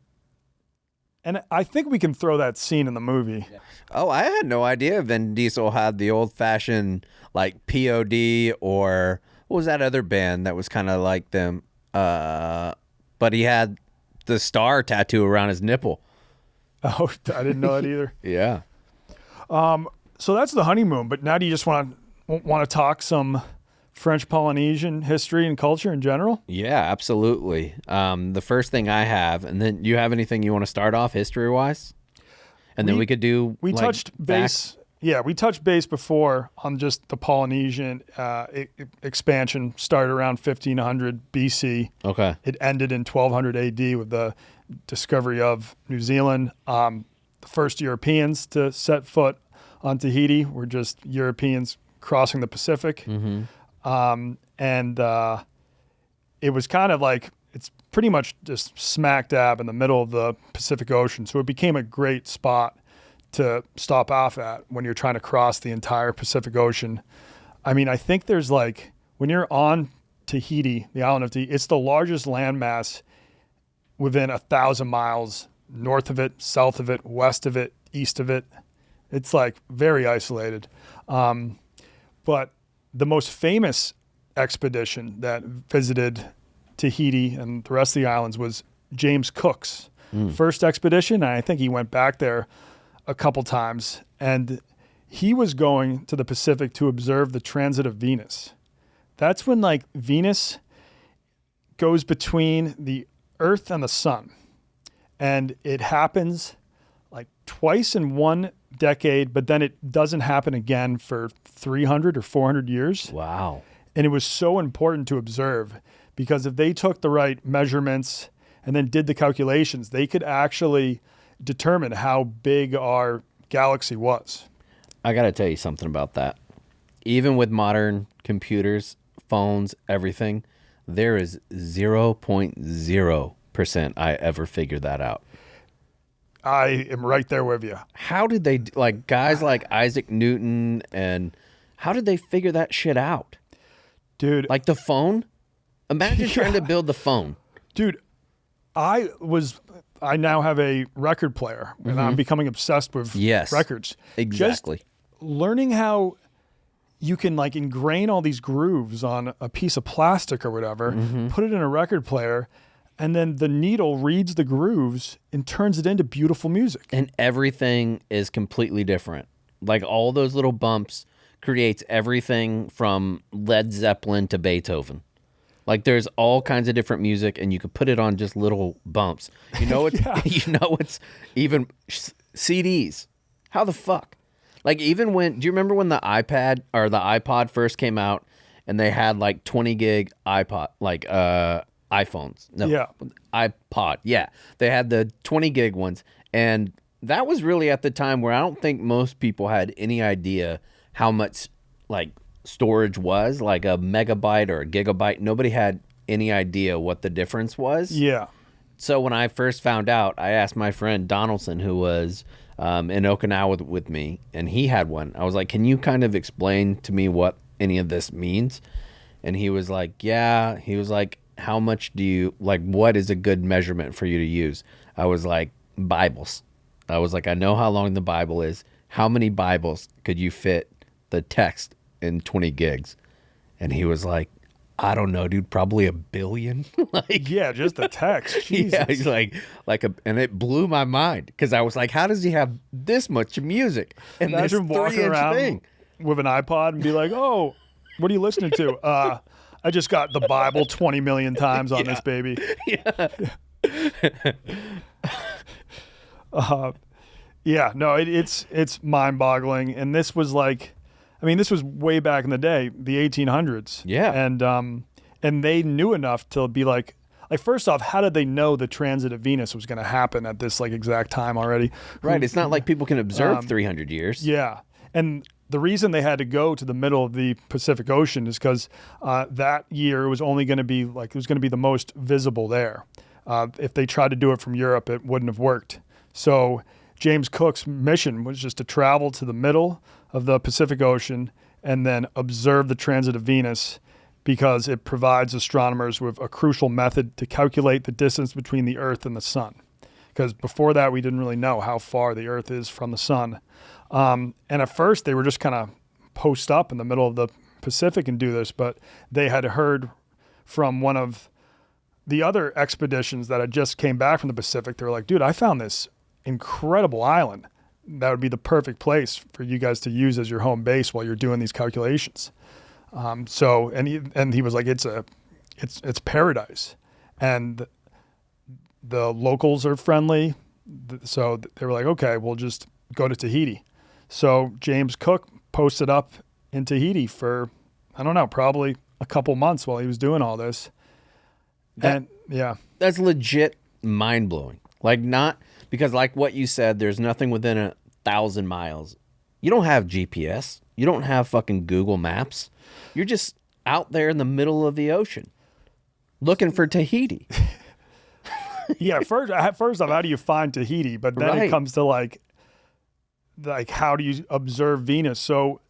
And I think we can throw that scene in the movie. Oh, I had no idea Vin Diesel had the old-fashioned, like, POD or... What was that other band that was kind of like them? but he had the star tattoo around his nipple. Oh, I didn't know that either. Yeah. So that's the honeymoon. But now do you just want to talk some French Polynesian history and culture in general? Yeah, absolutely. The first thing I have, and then you have anything you want to start off history-wise? And then we could do. We touched base. Yeah, we touched base before on just the Polynesian expansion. Started around 1500 BC. Okay. It ended in 1200 AD with the discovery of New Zealand. The first Europeans to set foot on Tahiti were just Europeans crossing the Pacific. And it was kind of like, it's pretty much just smack dab in the middle of the Pacific Ocean. So it became a great spot to stop off at when you're trying to cross the entire Pacific Ocean. I mean, I think there's like, when you're on Tahiti, the island of Tahiti, it's the largest landmass within 1,000 miles north of it, south of it, west of it, east of it. It's like very isolated. But the most famous expedition that visited Tahiti and the rest of the islands was James Cook's first expedition. And I think he went back there a couple times, and he was going to the Pacific to observe the transit of Venus. That's when like Venus goes between the Earth and the sun, and it happens like twice in one decade, but then it doesn't happen again for 300 or 400 years. Wow. And it was so important to observe, because if they took the right measurements and then did the calculations, they could actually determine how big our galaxy was. I got to tell you something about that. Even with modern computers, phones, everything, there is 0.0% I ever figured that out. I am right there with you. How did they, like guys like Isaac Newton, and how did they figure that shit out? Dude. Like the phone? Imagine trying to build the phone. Dude, I now have a record player, and I'm becoming obsessed with records. Exactly. Just learning how you can like ingrain all these grooves on a piece of plastic or whatever, put it in a record player, and then the needle reads the grooves and turns it into beautiful music. And everything is completely different. Like all those little bumps creates everything from Led Zeppelin to Beethoven. Like there's all kinds of different music, and you could put it on just little bumps. You know it's you know it's even CDs. How the fuck? Like even when, do you remember when the iPad or the iPod first came out, and they had like 20 gig iPod, like iPhones? No, iPod. Yeah, they had the 20 gig ones, and that was really at the time where I don't think most people had any idea how much like storage was, like a megabyte or a gigabyte. Nobody had any idea what the difference was. Yeah. So when I first found out, I asked my friend Donaldson, who was in Okinawa with me, and he had one. I was like, can you kind of explain to me what any of this means? And he was like, yeah. He was like, how much do you, like, what is a good measurement for you to use? I was like, Bibles. I was like, I know how long the Bible is. How many Bibles could you fit the text in 20 gigs? And he was like, I don't know, dude, probably 1 billion. Like, yeah, just the text. Jesus. Yeah, he's like and it blew my mind, because I was like, how does he have this much music and imagine this walking around thing with an iPod and be like, oh, what are you listening to? I just got the Bible 20 million times on this baby. Yeah. No, it's mind-boggling. And this was like, I mean, this was way back in the day, the 1800s. Yeah. And they knew enough to be like, first off, how did they know the transit of Venus was going to happen at this like exact time already? Right. It's not like people can observe 300 years. Yeah. And the reason they had to go to the middle of the Pacific Ocean is because that year it was only going to be like, it was going to be the most visible there. If they tried to do it from Europe, it wouldn't have worked. So James Cook's mission was just to travel to the middle of the Pacific Ocean and then observe the transit of Venus, because it provides astronomers with a crucial method to calculate the distance between the Earth and the sun. Because before that, we didn't really know how far the Earth is from the sun. And at first, they were just kind of post up in the middle of the Pacific and do this, but they had heard from one of the other expeditions that had just came back from the Pacific, they were like, dude, I found this incredible island. That would be the perfect place for you guys to use as your home base while you're doing these calculations. He was like, it's paradise, and the locals are friendly. So they were like, okay, we'll just go to Tahiti. So James Cook posted up in Tahiti for, I don't know, probably a couple months while he was doing all this. That's legit mind blowing. Like, not because, like what you said, there's nothing within 1,000 miles. You don't have GPS. You don't have fucking Google Maps. You're just out there in the middle of the ocean looking for Tahiti. Yeah, first off, how do you find Tahiti? But then it comes to like how do you observe Venus? So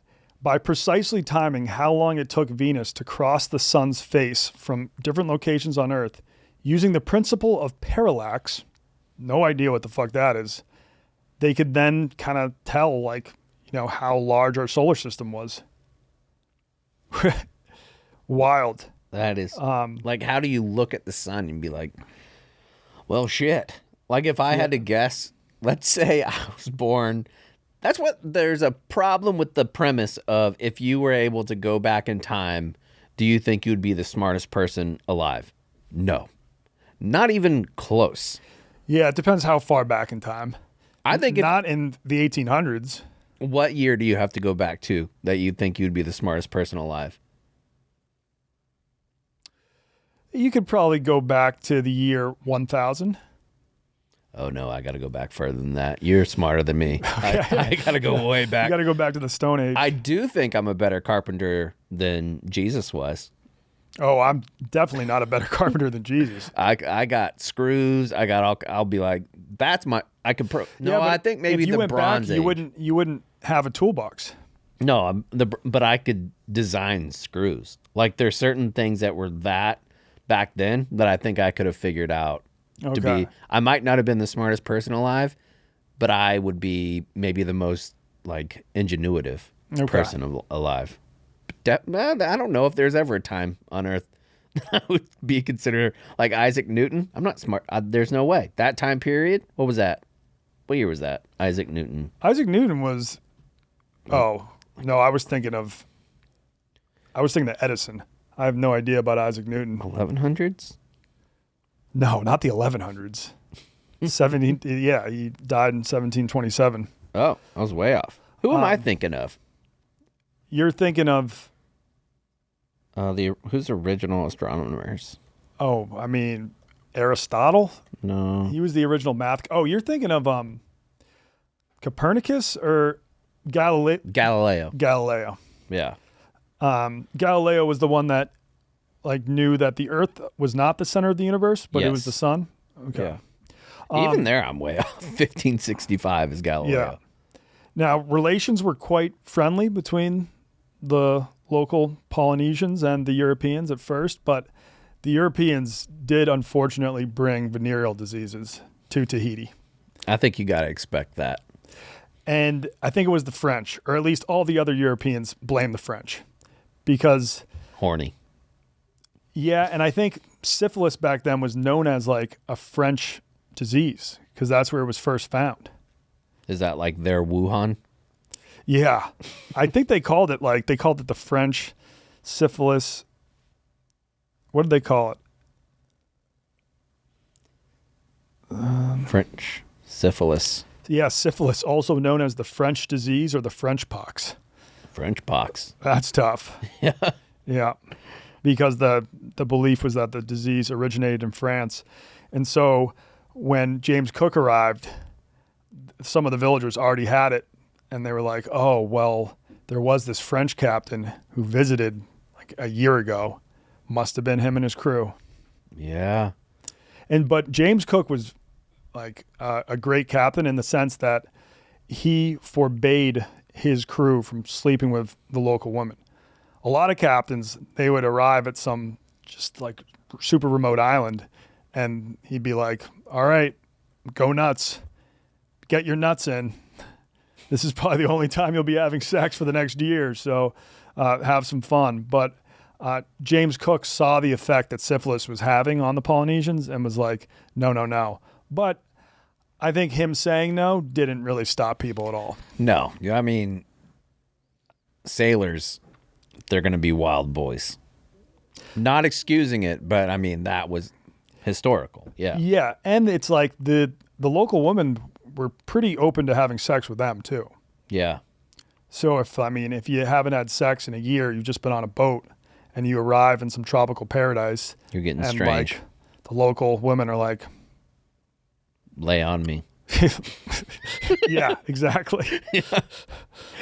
by precisely timing how long it took Venus to cross the sun's face from different locations on Earth, using the principle of parallax, no idea what the fuck that is, they could then kind of tell, like, you know, how large our solar system was. Wild. That is like, how do you look at the sun and be like, well, shit. Like, if I had to guess, let's say I was born. There's a problem with the premise of, if you were able to go back in time, do you think you'd be the smartest person alive? No. Not even close. Yeah, it depends how far back in time. I think not in the 1800s. What year do you have to go back to that you think you'd be the smartest person alive? You could probably go back to the year 1000. Oh, no, I got to go back further than that. You're smarter than me. I got to go way back. You got to go back to the Stone Age. I do think I'm a better carpenter than Jesus was. Oh, I'm definitely not a better carpenter than Jesus. I got screws. I'll be like, that's my, I could I think maybe if you the went Bronze back, Age. you wouldn't have a toolbox. No, but I could design screws. Like, there's certain things that were that back then that I think I could have figured out to be. I might not have been the smartest person alive, but I would be maybe the most, like, ingenuitive person alive. I don't know if there's ever a time on Earth that I would be considered like Isaac Newton. I'm not smart. There's no way. That time period, what was that? What year was that? Isaac Newton. Isaac Newton was, I was thinking of Edison. I have no idea about Isaac Newton. 1100s? No, not the 1100s. 17. Yeah, he died in 1727. Oh, I was way off. Who am I thinking of? You're thinking of who's the original astronomers? Oh, I mean, Aristotle? No. He was the original math. Oh, you're thinking of Copernicus or Galileo? Galileo. Yeah. Galileo was the one that, like, knew that the Earth was not the center of the universe, but it was the sun. Okay. Yeah. Even there, I'm way off. 1565 is Galileo. Yeah. Now, relations were quite friendly between the local Polynesians and the Europeans at first, but the Europeans did unfortunately bring venereal diseases to Tahiti. I think you got to expect that. And I think it was the French, or at least all the other Europeans blame the French because... Horny. Yeah, and I think syphilis back then was known as like a French disease because that's where it was first found. Is that like their Wuhan? Yeah. I think they called it the French syphilis. What did they call it? French syphilis. Yeah, syphilis, also known as the French disease or the French pox. French pox. That's tough. Yeah. Yeah. Because the belief was that the disease originated in France. And so when James Cook arrived, some of the villagers already had it. And they were like, oh, well, there was this French captain who visited like a year ago. Must have been him and his crew. Yeah. But James Cook was like a great captain in the sense that he forbade his crew from sleeping with the local women. A lot of captains, they would arrive at some just like super remote island and he'd be like, all right, go nuts. Get your nuts in. This is probably the only time you'll be having sex for the next year. So have some fun. But James Cook saw the effect that syphilis was having on the Polynesians and was like, no, no, no. But I think him saying no didn't really stop people at all. No, I mean, sailors, they're going to be wild boys. Not excusing it, but I mean, that was historical. Yeah. Yeah, and it's like the local women were pretty open to having sex with them too. Yeah. So if you haven't had sex in a year, you've just been on a boat and you arrive in some tropical paradise, You're getting and strange. like the local women are like, Lay on me. yeah, exactly.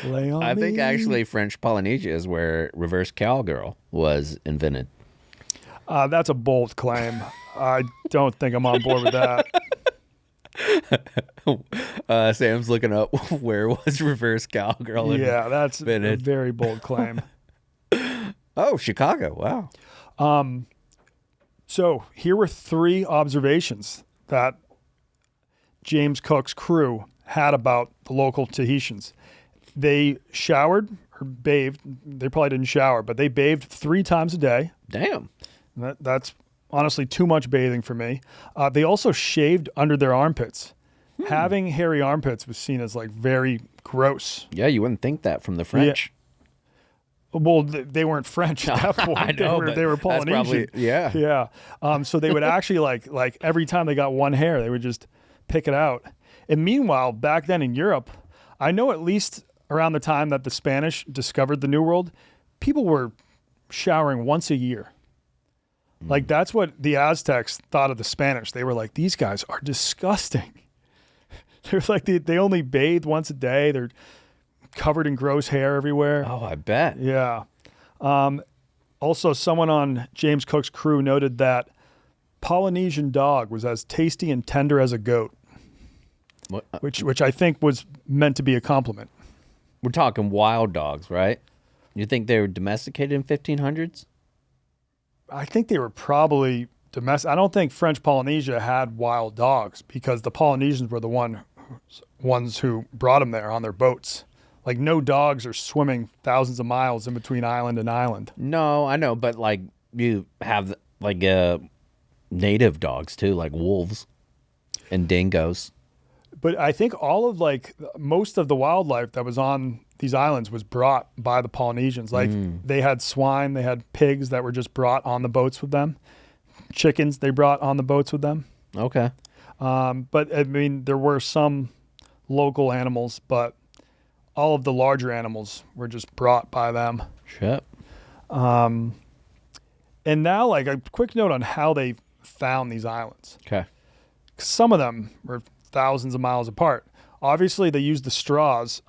Lay on I me. think actually French Polynesia is where reverse cowgirl was invented. That's a bold claim. I don't think I'm on board with that. Sam's looking up where was reverse cowgirl. Yeah, that's a invented. very bold claim. Oh, Chicago. Wow. So here were 3 observations that James Cook's crew had about the local Tahitians. They showered or bathed. They probably didn't shower, but they bathed 3 times a day. Damn. That's honestly too much bathing for me. They also shaved under their armpits. Having hairy armpits was seen as like very gross. Yeah, you wouldn't think that from the French. Well, they weren't French at that point. I know, they were that's Polynesian. probably- yeah. Yeah. So they would actually like every time they got one hair, they would just pick it out. And meanwhile, back then in Europe, I know at least around the time that the Spanish discovered the New World, people were showering once a year. Like that's what the Aztecs thought of the Spanish. They were like, these guys are disgusting. They're like they only bathe once a day. They're covered in gross hair everywhere. Oh, I bet. Yeah. Also, someone on James Cook's crew noted that Polynesian dog was as tasty and tender as a goat, What, which I think was meant to be a compliment. we're talking wild dogs, right? You think they were domesticated in 1500s? I think they were probably domestic. I don't think French Polynesia had wild dogs because the Polynesians were the ones who brought them there on their boats. Like no dogs are swimming thousands of miles in between island and island. No, I know, but like you have like native dogs too, like wolves and dingoes. But I think all of most of the wildlife that was on these islands was brought by the Polynesians. Like they had swine, they had pigs that were just brought on the boats with them. Chickens they brought on the boats with them. Okay. But I mean, there were some local animals, but all of the larger animals were just brought by them. Shit. And now, like a quick note on how they found these islands. Okay. Some of them were thousands of miles apart. Obviously, they used the straws.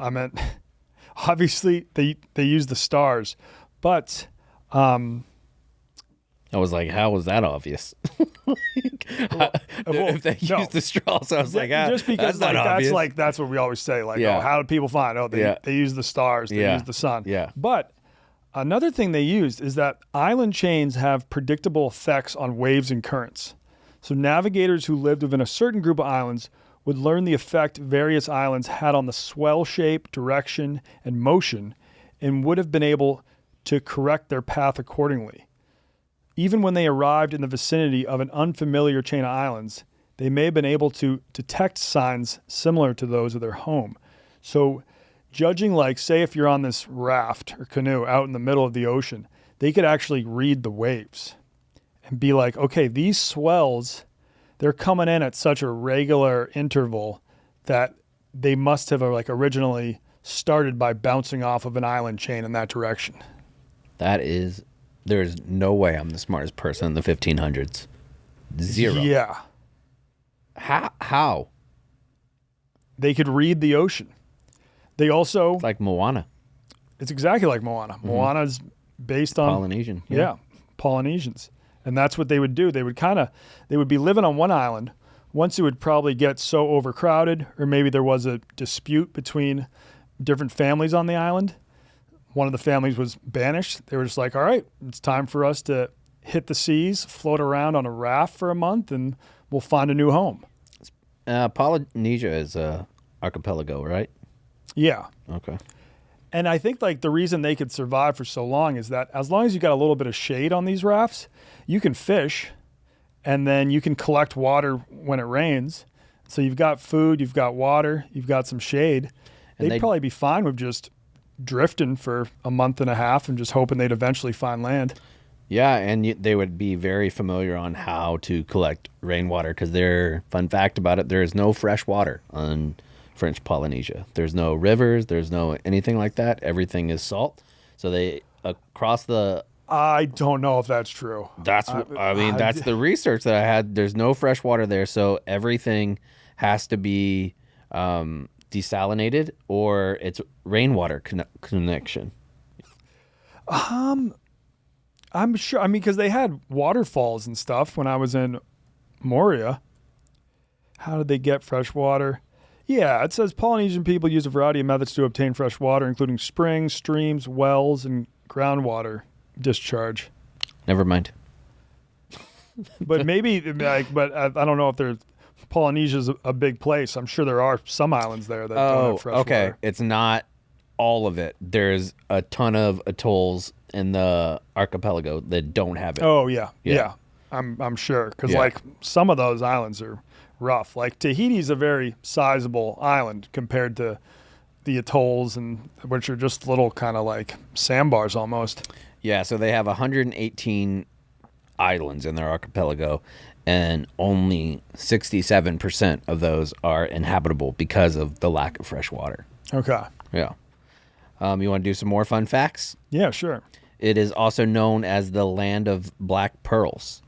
Obviously, they used the stars, but I was like, how was that obvious? If they no. used the straws, I was like, just because that's not obvious. that's what we always say. Like, Yeah. oh, how did people find? Oh, they use the stars. They Yeah. use the sun. Yeah. But another thing they used is that island chains have predictable effects on waves and currents. So navigators who lived within a certain group of islands would learn the effect various islands had on the swell shape, direction, and motion, and would have been able to correct their path accordingly. Even when they arrived in the vicinity of an unfamiliar chain of islands, they may have been able to detect signs similar to those of their home. So judging say if you're on this raft or canoe out in the middle of the ocean, they could actually read the waves and be like, okay, these swells, they're coming in at such a regular interval that they must have originally started by bouncing off of an island chain in that direction. There's no way I'm the smartest person in the 1500s. Zero. Yeah. How? They could read the ocean. They also... It's like Moana. It's exactly like Moana. Moana's based on... Polynesian. Yeah, Polynesians. And that's what they would do. They would be living on one island. Once it would probably get so overcrowded, or maybe there was a dispute between different families on the island. One of the families was banished. They were just like, all right, it's time for us to hit the seas, float around on a raft for a month, and we'll find a new home. Polynesia is a archipelago, right? Yeah. Okay. And I think like the reason they could survive for so long is that as long as you got a little bit of shade on these rafts, you can fish and then you can collect water when it rains. So you've got food, you've got water, you've got some shade. They'd probably be fine with just drifting for a month and a half and just hoping they'd eventually find land. Yeah, and they would be very familiar on how to collect rainwater because fun fact about it, there is no fresh water on French Polynesia. There's no rivers, there's no anything like that. Everything is salt. So they across the I don't know if that's true. That's that's the research that I had. There's no fresh water there, so everything has to be desalinated or it's rainwater connection. I'm sure. I mean, because they had waterfalls and stuff when I was in Moria. How did they get fresh water? Yeah, it says Polynesian people use a variety of methods to obtain fresh water, including springs, streams, wells, and groundwater discharge. Never mind. But maybe, but I don't know if Polynesia's a big place. I'm sure there are some islands there that don't have fresh water. It's not all of it. There's a ton of atolls in the archipelago that don't have it. Oh yeah. I'm sure because like some of those islands are rough. Like Tahiti's a very sizable island compared to the atolls, and which are just little kind of like sandbars almost. Yeah, so they have 118 islands in their archipelago, and only 67% of those are inhabitable because of the lack of fresh water. Okay. Yeah. You want to do some more fun facts? Yeah, sure. It is also known as the land of black pearls.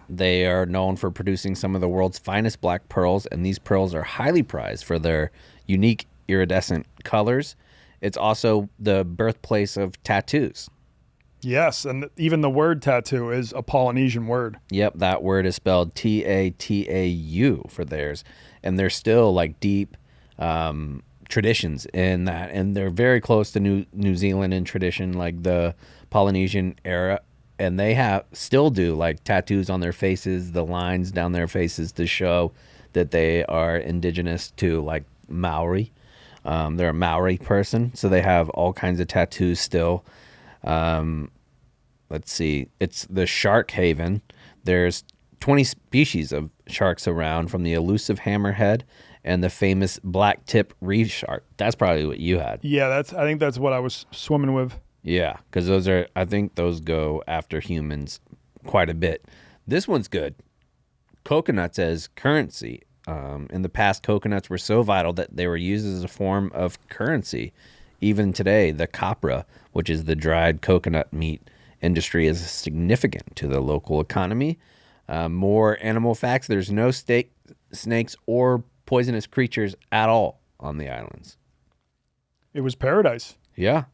They are known for producing some of the world's finest black pearls, and these pearls are highly prized for their unique iridescent colors. It's also the birthplace of tattoos. Yes, and even the word tattoo is a Polynesian word. Yep, that word is spelled Tatau for theirs, and they're still like deep traditions in that, and they're very close to New Zealand in tradition, like the Polynesian era, and they still do like tattoos on their faces, the lines down their faces to show that they are indigenous to like Maori. They're a Maori person, so they have all kinds of tattoos still. Let's see. It's the shark haven. There's 20 species of sharks around, from the elusive hammerhead and the famous black tip reef shark. That's probably what you had. Yeah, I think that's what I was swimming with. Yeah, because I think those go after humans quite a bit. This one's good. Coconuts as currency. In the past, coconuts were so vital that they were used as a form of currency. Even today, the copra, which is the dried coconut meat industry, is significant to the local economy. More animal facts. There's no snakes or poisonous creatures at all on the islands. It was paradise. Yeah.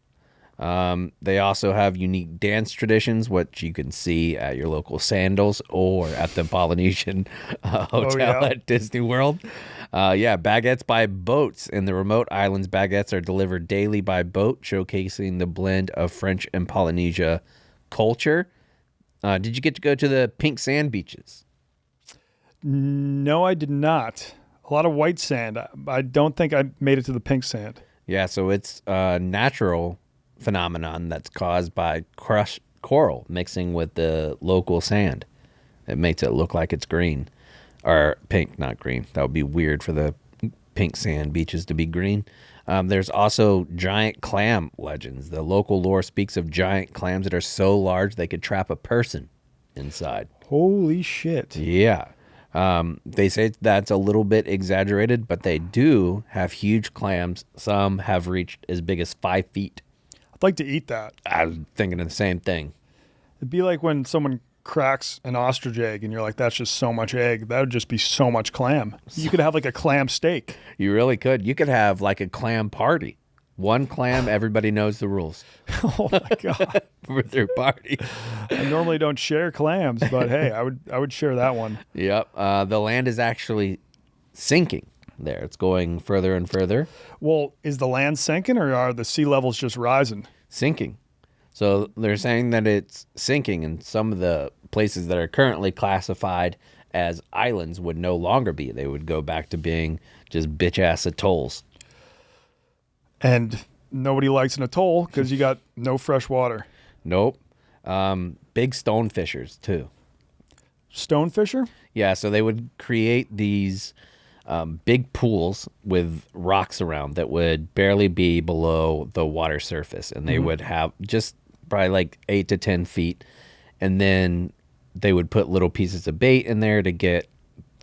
They also have unique dance traditions, which you can see at your local Sandals or at the Polynesian hotel at Disney World. Baguettes by boats. In the remote islands, baguettes are delivered daily by boat, showcasing the blend of French and Polynesia culture. Did you get to go to the pink sand beaches? No, I did not. A lot of white sand. I don't think I made it to the pink sand. Yeah, so it's a natural phenomenon that's caused by crushed coral mixing with the local sand. It makes it look like it's green. Or pink, not green. That would be weird for the pink sand beaches to be green. There's also giant clam legends. The local lore speaks of giant clams that are so large they could trap a person inside. Holy shit. Yeah. They say that's a little bit exaggerated, but they do have huge clams. Some have reached as big as 5 feet. I'd like to eat that. I was thinking of the same thing. It'd be like when someone cracks an ostrich egg and you're like, that's just so much egg. That would just be so much clam. You could have like a clam steak. You really could. You could have like a clam party. One clam, everybody knows the rules. Oh my God. For their party. I normally don't share clams, but hey, I would share that one. Yep. The land is actually sinking there. It's going further and further. Well, is the land sinking or are the sea levels just rising? Sinking. So they're saying that it's sinking, and some of the places that are currently classified as islands would no longer be. They would go back to being just bitch-ass atolls. And nobody likes an atoll because you got no fresh water. Nope. Big stonefishers too. Stonefisher? Yeah, so they would create these big pools with rocks around that would barely be below the water surface, and they would have just probably like 8 to 10 feet, and then they would put little pieces of bait in there to get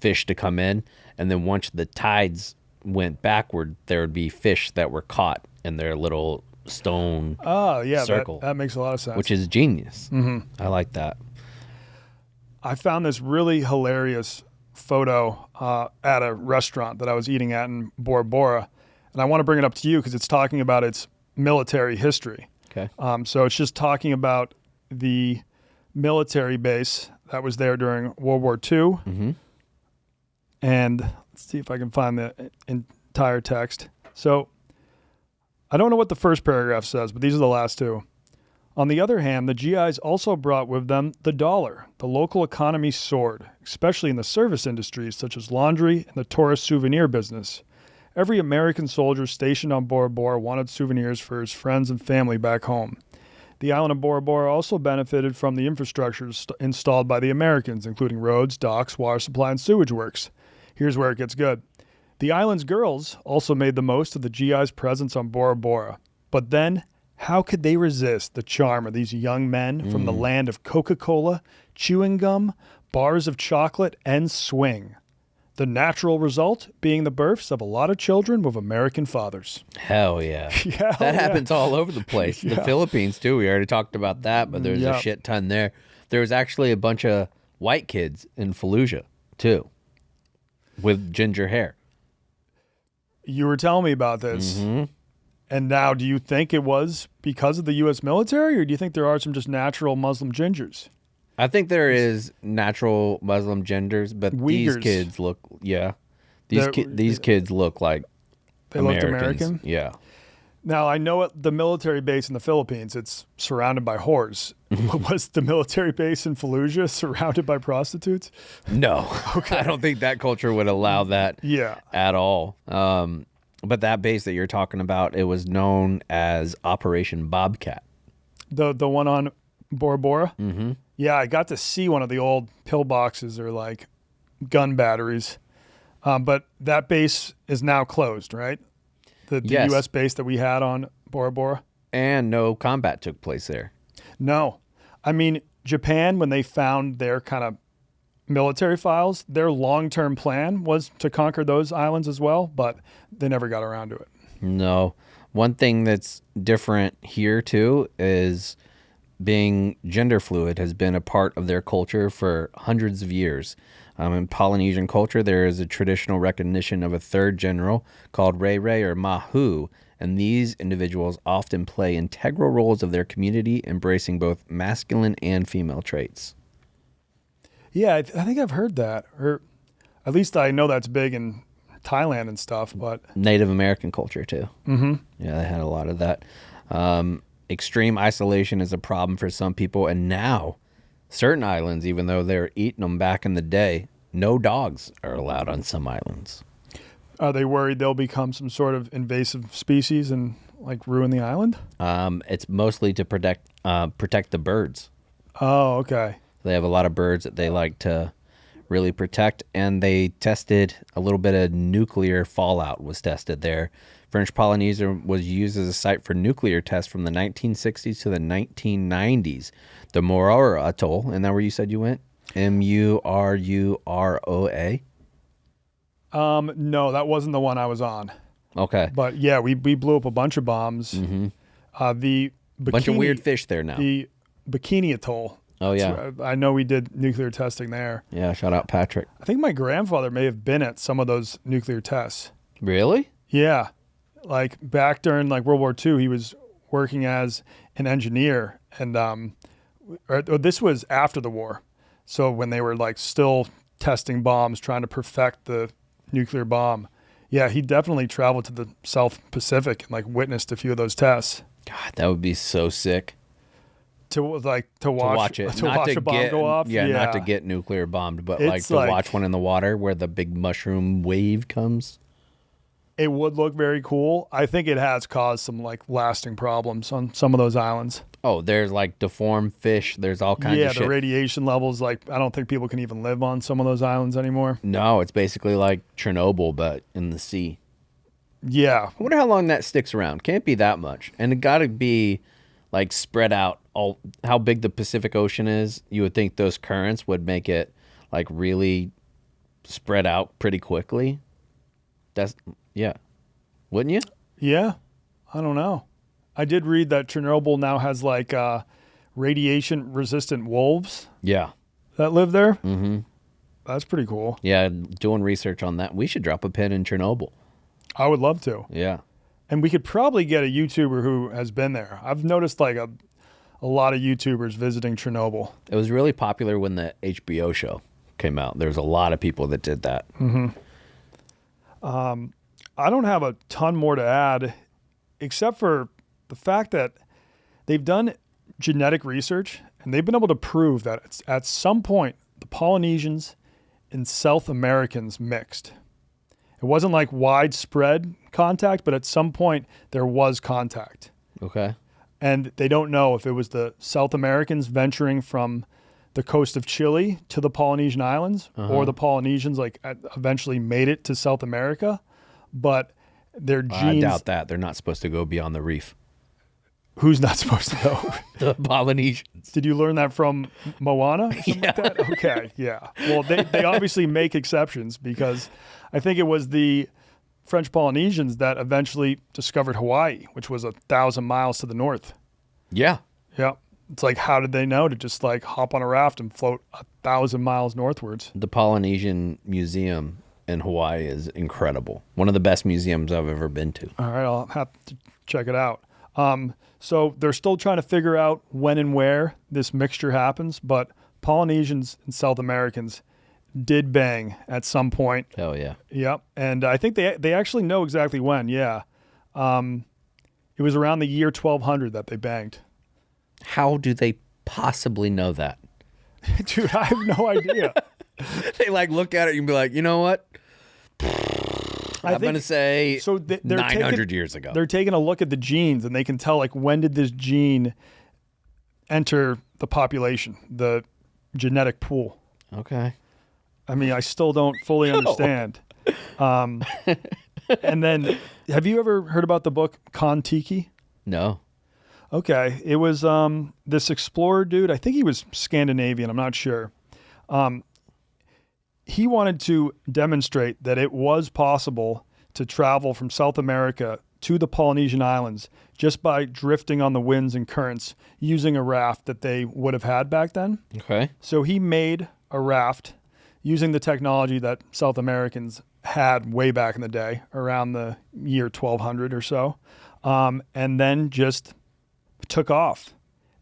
fish to come in, and then once the tides went backward, there would be fish that were caught in their little stone circle. That makes a lot of sense. Which is genius. I like that. I found this really hilarious photo at a restaurant that I was eating at in Bora Bora, and I want to bring it up to you because it's talking about its military history. Okay. So it's just talking about the military base that was there during World War II. And let's see if I can find the entire text. So I don't know what the first paragraph says, but these are the last two. On the other hand, the GIs also brought with them the dollar. The local economy soared, especially in the service industries such as laundry and the tourist souvenir business. Every American soldier stationed on Bora Bora wanted souvenirs for his friends and family back home. The island of Bora Bora also benefited from the infrastructure installed by the Americans, including roads, docks, water supply, and sewage works. Here's where it gets good. The island's girls also made the most of the GI's presence on Bora Bora. But then, how could they resist the charm of these young men from the land of Coca-Cola, chewing gum, bars of chocolate, and swing? The natural result being the births of a lot of children with American fathers. Hell yeah. Yeah, that happens all over the place. The Philippines, too. We already talked about that, but there's a shit ton there. There was actually a bunch of white kids in Fallujah, too, with ginger hair. You were telling me about this. And now, do you think it was because of the U.S. military, or do you think there are some just natural Muslim gingers? I think there is natural Muslim genders, but these kids look, these kids look like they Americans. Looked American? Yeah. Now, I know at the military base in the Philippines, it's surrounded by whores. Was the military base in Fallujah surrounded by prostitutes? No. Okay. I don't think that culture would allow that at all. But that base that you're talking about, it was known as Operation Bobcat. The one on Bora Bora? Yeah, I got to see one of the old pillboxes or like gun batteries. But that base is now closed, right? The U.S. base that we had on Bora Bora? And no combat took place there. No. I mean, Japan, when they found their kind of military files, their long-term plan was to conquer those islands as well, but they never got around to it. No. One thing that's different here, too, is being gender fluid has been a part of their culture for hundreds of years. In Polynesian culture, there is a traditional recognition of a third general called Ray Ray or Mahu, and these individuals often play integral roles of their community, embracing both masculine and female traits. Yeah, I think I've heard that, or at least I know that's big in Thailand and stuff. But Native American culture too. Yeah, they had a lot of that. Extreme isolation is a problem for some people, and now certain islands, even though they're eating them back in the day, no dogs are allowed on some islands. Are they worried they'll become some sort of invasive species and like ruin the island? It's mostly to protect the birds. Oh, okay. They have a lot of birds that they like to really protect, and they tested a little bit of nuclear fallout was tested there. French Polynesia was used as a site for nuclear tests from the 1960s to the 1990s. The Murara Atoll, and that where you said you went? Mururoa? No, that wasn't the one I was on. Okay. But yeah, we blew up a bunch of bombs. The bunch of weird fish there now. The Bikini Atoll. Oh, yeah. I know we did nuclear testing there. Yeah, shout out Patrick. I think my grandfather may have been at some of those nuclear tests. Really? Yeah. Like back during like World War II, he was working as an engineer, and this was after the war. So when they were like still testing bombs, trying to perfect the nuclear bomb. Yeah, he definitely traveled to the South Pacific and like witnessed a few of those tests. God, that would be so sick. To watch it, to not watch to a bomb get, go off. Yeah, not to get nuclear bombed, but like to watch one in the water where the big mushroom wave comes. it would look very cool. I think it has caused some like lasting problems on some of those islands. Oh, there's like deformed fish. There's all kinds of shit. Yeah, the radiation levels, like I don't think people can even live on some of those islands anymore. No, it's basically like Chernobyl, but in the sea. Yeah. I wonder how long that sticks around. Can't be that much. And it got to be like spread out all how big the Pacific Ocean is. You would think those currents would make it like really spread out pretty quickly. Yeah. Wouldn't you? Yeah. I don't know. I did read that Chernobyl now has like radiation resistant wolves Yeah. that live there. Mm-hmm. That's pretty cool. Yeah, doing research on that. We should drop a pin in Chernobyl. I would love to. Yeah. And we could probably get a YouTuber who has been there. I've noticed like a lot of YouTubers visiting Chernobyl. It was really popular when the HBO show came out. There was a lot of people that did that. Mm-hmm. I don't have a ton more to add, except for the fact that they've done genetic research and they've been able to prove that at some point the Polynesians and South Americans mixed. It wasn't like widespread contact, but at some point there was contact. Okay. And they don't know if it was the South Americans venturing from the coast of Chile to the Polynesian islands or the Polynesians like eventually made it to South America. But their genes... I doubt that. They're not supposed to go beyond the reef. Who's not supposed to go? The Polynesians. Did you learn that from Moana? Or something like that? Okay, yeah. Well, they obviously make exceptions because I think it was the French Polynesians that eventually discovered Hawaii, which was 1,000 miles to the north. Yeah. Yeah. It's like, how did they know to just like hop on a raft and float 1,000 miles northwards? The Polynesian Museum in Hawaii is incredible. One of the best museums I've ever been to. All right, I'll have to check it out. So they're still trying to figure out when and where this mixture happens, but Polynesians and South Americans did bang at some point. Hell yeah. Yep. And I think they actually know exactly when. Yeah. It was around the year 1200 that they banged. How do they possibly know that? Dude, I have no idea. They like look at it and be like, you know what? I'm going to say so they're 900 years ago. They're taking a look at the genes and they can tell like when did this gene enter the population, the genetic pool. Okay. I mean, I still don't fully understand. And then, have you ever heard about the book Kon-Tiki? No. Okay. It was this explorer dude. I think he was Scandinavian. I'm not sure. He wanted to demonstrate that it was possible to travel from South America to the Polynesian islands just by drifting on the winds and currents using a raft that they would have had back then. Okay. So he made a raft using the technology that South Americans had way back in the day, around the year 1200 or so, and then just took off.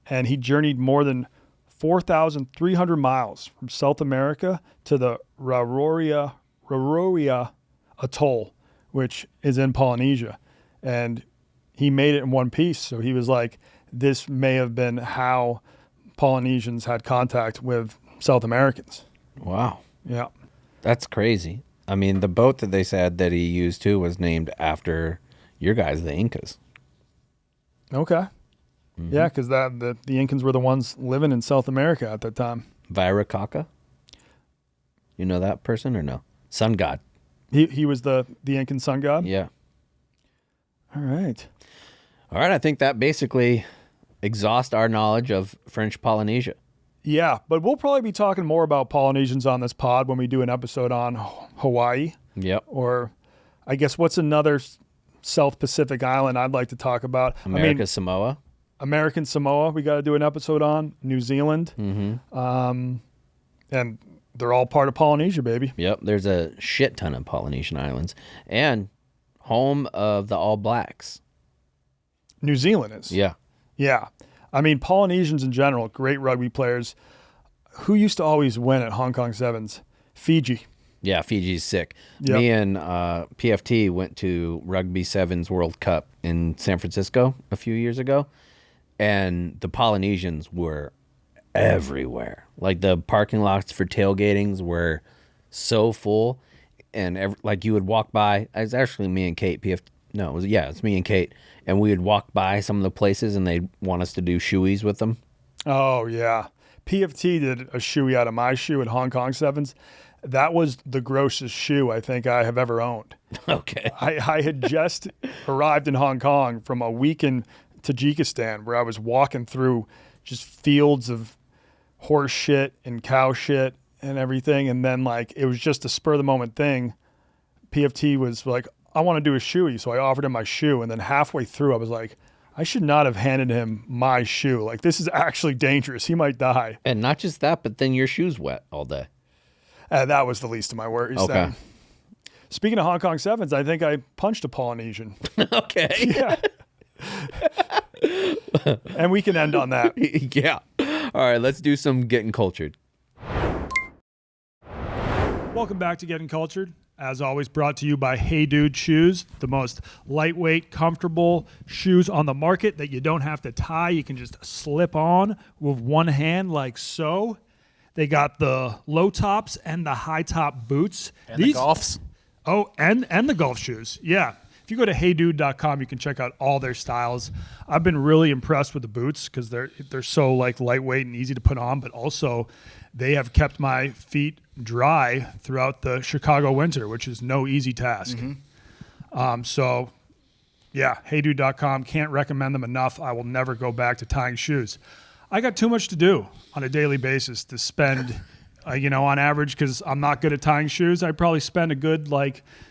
And he journeyed more than 4,300 miles from South America to the Raroria Atoll, which is in Polynesia. And he made it in one piece. So he was like, this may have been how Polynesians had contact with South Americans. Wow. Yeah. That's crazy. I mean, the boat that they said that he used too was named after your guys, the Incas. Okay. Mm-hmm. Yeah, because the Incans were the ones living in South America at that time. Viracocha? You know that person or no? Sun god. He was the Incan sun god? Yeah. All right. All right, I think that basically exhausts our knowledge of French Polynesia. Yeah, but we'll probably be talking more about Polynesians on this pod when we do an episode on Hawaii. Yep. Or I guess what's another South Pacific island I'd like to talk about? Samoa. American Samoa, we got to do an episode on. New Zealand. Mm-hmm. And they're all part of Polynesia, baby. Yep, there's a shit ton of Polynesian islands. And home of the All Blacks. New Zealand is. Yeah. Yeah. I mean, Polynesians in general, great rugby players. Who used to always win at Hong Kong Sevens? Fiji. Yeah, Fiji's sick. Yep. Me and PFT went to Rugby Sevens World Cup in San Francisco a few years ago. And the Polynesians were everywhere. Like the parking lots for tailgatings were so full. and like you would walk by. It was actually me and Kate. It's me and Kate, and we would walk by some of the places, and they'd want us to do shoeies with them. Oh yeah, PFT did a shoey out of my shoe at Hong Kong Sevens. That was the grossest shoe I think I have ever owned. Okay. I had just arrived in Hong Kong from a week in Tajikistan where I was walking through just fields of horse shit and cow shit and everything. And then like, it was just a spur of the moment thing. PFT was like, I want to do a shoey. So I offered him my shoe. And then halfway through, I was like, I should not have handed him my shoe. Like, this is actually dangerous. He might die. And not just that, but then your shoe's wet all day. That was the least of my worries. Okay. Then. Speaking of Hong Kong Sevens, I think I punched a Polynesian. Okay. Yeah. And we can end on that. Yeah. All right, let's do some getting cultured. Welcome back to Getting Cultured. As always, brought to you by Hey Dude Shoes, the most lightweight, comfortable shoes on the market that you don't have to tie. You can just slip on with one hand like so. They got the low tops and the high top boots. And the golfs. Oh, and the golf shoes. Yeah. If you go to heydude.com, you can check out all their styles. I've been really impressed with the boots because they're so like lightweight and easy to put on, but also they have kept my feet dry throughout the Chicago winter, which is no easy task. So yeah, heydude.com, can't recommend them enough. I will never go back to tying shoes. I got too much to do on a daily basis to spend, on average, because I'm not good at tying shoes. I probably spend a good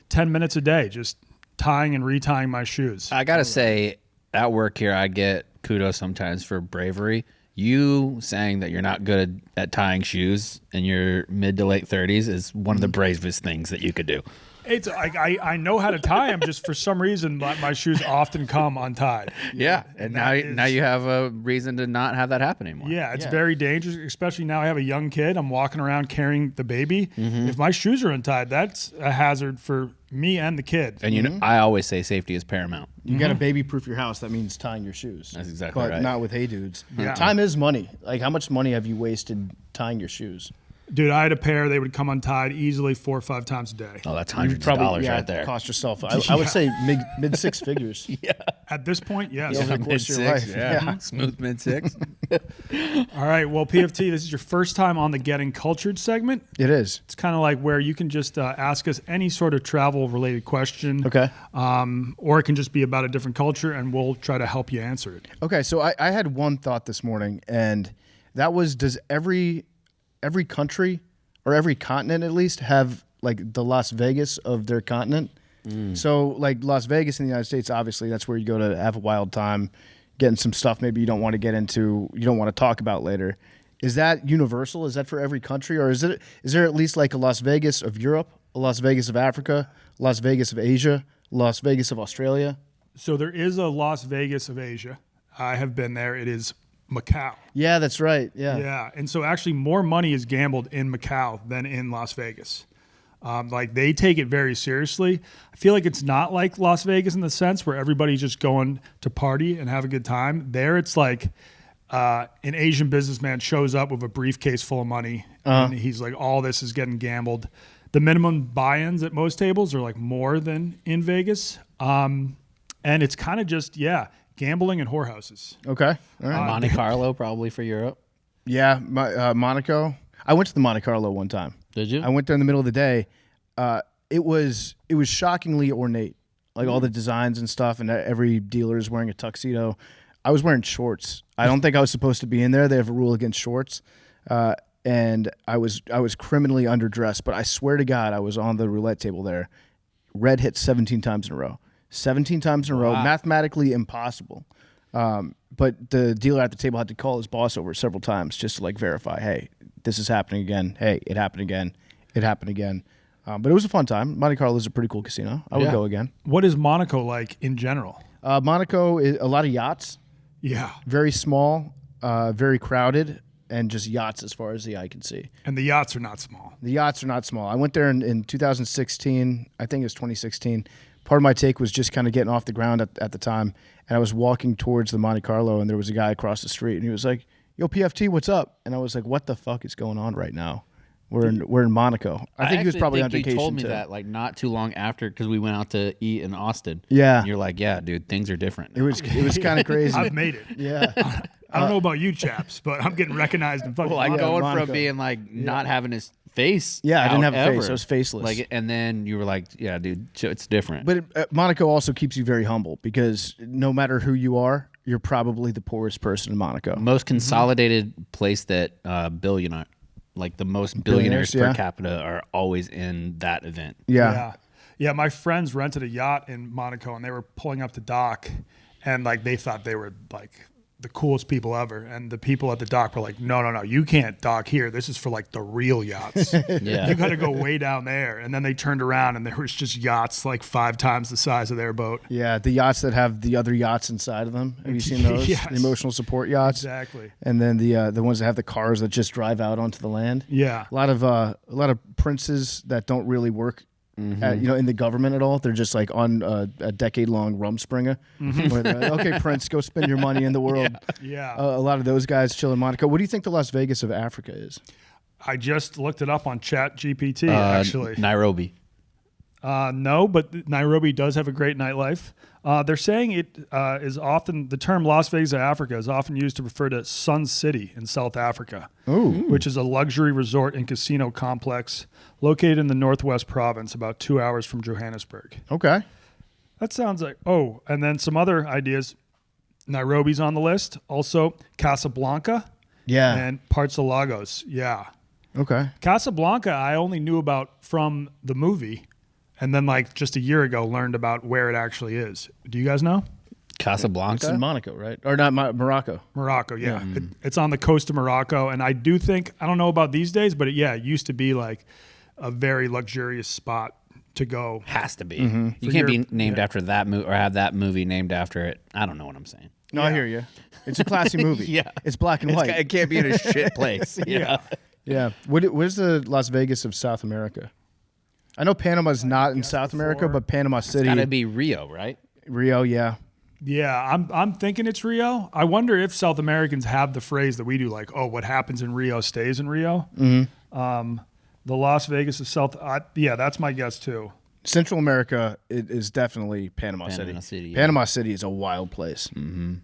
10 minutes a day just tying and retying my shoes. I got to say, at work here, I get kudos sometimes for bravery. You saying that you're not good at tying shoes in your mid to late 30s is one of the bravest things that you could do. It's I know how to tie them, just for some reason my shoes often come untied. Yeah, and now you have a reason to not have that happen anymore. Yeah, it's very dangerous, especially now I have a young kid. I'm walking around carrying the baby. If my shoes are untied, that's a hazard for me and the kid. And I always say safety is paramount. You got to baby-proof your house. That means tying your shoes. That's exactly but right. But not with Hey Dudes. Yeah. Time is money. Like, how much money have you wasted tying your shoes? Dude, I had a pair. They would come untied easily 4 or 5 times a day. Oh, that's hundreds of dollars right there. Cost yourself. I would say mid six figures. Yeah. At this point, yes. Over the course of your life. Yeah. Smooth mid six. All right. Well, PFT, this is your first time on the Getting Cultured segment. It is. It's kind of like where you can just ask us any sort of travel-related question. Okay. Or it can just be about a different culture, and we'll try to help you answer it. Okay, so I had one thought this morning, and that was, does every country or every continent at least have like the Las Vegas of their continent? So like Las Vegas in the United States, obviously that's where you go to have a wild time, getting some stuff maybe you don't want to get into, you don't want to talk about later. Is that universal? Is that for every country? Or is there at least like a Las Vegas of Europe, a Las Vegas of Africa, Las Vegas of Asia, Las Vegas of Australia? So there is a Las Vegas of Asia. I have been there. It is Macau. Yeah, that's right. Yeah. Yeah. And so actually more money is gambled in Macau than in Las Vegas. Like they take it very seriously. I feel like it's not like Las Vegas in the sense where everybody's just going to party and have a good time. There it's like an Asian businessman shows up with a briefcase full of money and he's like, all this is getting gambled. The minimum buy-ins at most tables are like more than in Vegas. And it's kind of just, gambling and whorehouses. Okay. All right. Monte Carlo probably for Europe. Yeah, Monaco. I went to the Monte Carlo one time. Did you? I went there in the middle of the day. It was shockingly ornate, like all the designs and stuff, and every dealer is wearing a tuxedo. I was wearing shorts. I don't think I was supposed to be in there. They have a rule against shorts, and I was criminally underdressed. But I swear to God, I was on the roulette table there. Red hit 17 times in a row. 17 times in a row, mathematically impossible. But the dealer at the table had to call his boss over several times just to like verify, hey, this is happening again. Hey, it happened again. It happened again. But it was a fun time. Monte Carlo is a pretty cool casino. I would go again. What is Monaco like in general? Monaco is a lot of yachts. Yeah. Very small, very crowded, and just yachts as far as the eye can see. And the yachts are not small. The yachts are not small. I went there in 2016. I think it was 2016. Part of my take was just kind of getting off the ground at the time. And I was walking towards the Monte Carlo, and there was a guy across the street, and he was like, yo, PFT, what's up? And I was like, what the fuck is going on right now? We're in Monaco. I think he was actually probably think on vacation You told me too. that like not too long after because we went out to eat in Austin. Yeah. And you're like, yeah, dude, things are different. It was kind of crazy. I've made it. Yeah. I don't know about you, chaps, but I'm getting recognized in fucking. Well, like Yeah, going Monaco. from being like not having his face. Yeah, I didn't out have a face. ever. I was faceless. Like, and then you were like, yeah, dude, it's different. But Monaco also keeps you very humble because no matter who you are, you're probably the poorest person in Monaco. Most consolidated place that like the most billionaires per yeah. capita are always in that event. Yeah. Yeah, my friends rented a yacht in Monaco, and they were pulling up to dock, and like they thought they were like the coolest people ever, and the people at the dock were like, no, you can't dock here. This is for like the real yachts. Yeah. You got to go way down there. And then they turned around, and there was just yachts like 5 times the size of their boat. Yeah, the yachts that have the other yachts inside of them. Have you seen those? Yes. The emotional support yachts. Exactly. And then the ones that have the cars that just drive out onto the land. Yeah. A lot of princes that don't really work, in the government at all. They're just like on a decade-long Rumspringa. Where they're like, okay, Prince, go spend your money in the world. Yeah. A lot of those guys chill in Monaco. What do you think the Las Vegas of Africa is? I just looked it up on Chat GPT, actually. Nairobi. No, but Nairobi does have a great nightlife. They're saying it is often, the term Las Vegas of Africa is often used to refer to Sun City in South Africa, which is a luxury resort and casino complex located in the Northwest Province, about 2 hours from Johannesburg. Okay. That sounds like, and then some other ideas. Nairobi's on the list. Also, Casablanca Yeah. and parts of Lagos. Yeah. Okay. Casablanca, I only knew about from the movie. And then, like, just a year ago, learned about where it actually is. Do you guys know? Casablanca. It's in Monaco, right? Or not Morocco. Morocco, yeah. It's on the coast of Morocco. And I do think, I don't know about these days, but it used to be like a very luxurious spot to go. Has to be. Mm-hmm. You can't be named after that movie or have that movie named after it. I don't know what I'm saying. No, I hear you. It's a classy movie. Yeah. It's black and white. It can't be in a shit place. Yeah. Yeah. Where's the Las Vegas of South America? I know Panama's not in South America, but Panama City. Gotta be Rio, right? Rio, yeah. Yeah, I'm thinking it's Rio. I wonder if South Americans have the phrase that we do, like, what happens in Rio stays in Rio. Mm-hmm. The Las Vegas of South, that's my guess too. Central America is definitely Panama City. Yeah. Panama City is a wild place. Mm-hmm.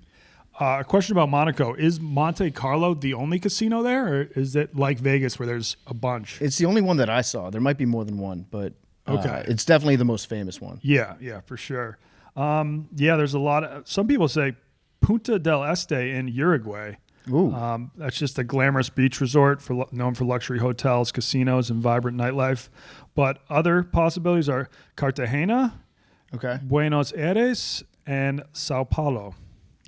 A question about Monaco. Is Monte Carlo the only casino there, or is it like Vegas where there's a bunch? It's the only one that I saw. There might be more than one, but Okay. it's definitely the most famous one. Yeah, for sure. There's a lot of, some people say Punta del Este in Uruguay. Ooh. That's just a glamorous beach resort known for luxury hotels, casinos, and vibrant nightlife. But other possibilities are Cartagena, Okay. Buenos Aires, and Sao Paulo,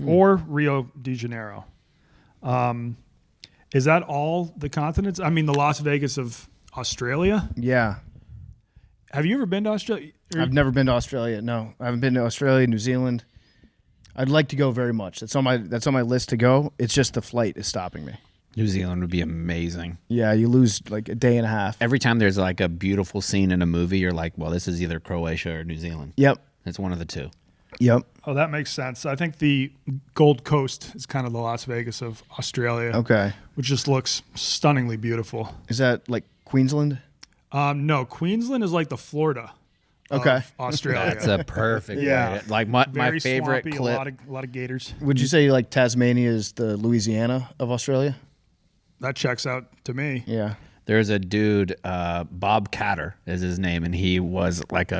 or Rio de Janeiro. Is that all the continents? I mean, the Las Vegas of Australia? Yeah. Have you ever been to Australia? I've never been to Australia. No, I haven't been to Australia, New Zealand. I'd like to go very much. That's on my list to go. It's just the flight is stopping me. New Zealand would be amazing. Yeah, you lose like a day and a half. Every time there's like a beautiful scene in a movie, you're like, well, this is either Croatia or New Zealand. Yep. It's one of the two. Yep. Oh, that makes sense. I think the Gold Coast is kind of the Las Vegas of Australia. Okay. Which just looks stunningly beautiful. Is that like Queensland? No, Queensland is like the Florida of Okay. Australia. That's a perfect Yeah. way. Like my Very favorite swampy, clip. a lot of gators. Would you say like Tasmania is the Louisiana of Australia? That checks out to me. Yeah. There's a dude, Bob Catter is his name, and he was like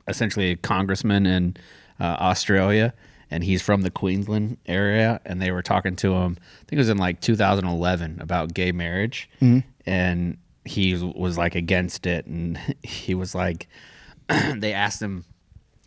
essentially a congressman in Australia, and he's from the Queensland area, and they were talking to him, I think it was in like 2011, about gay marriage, and he was like against it, and he was like, they asked him,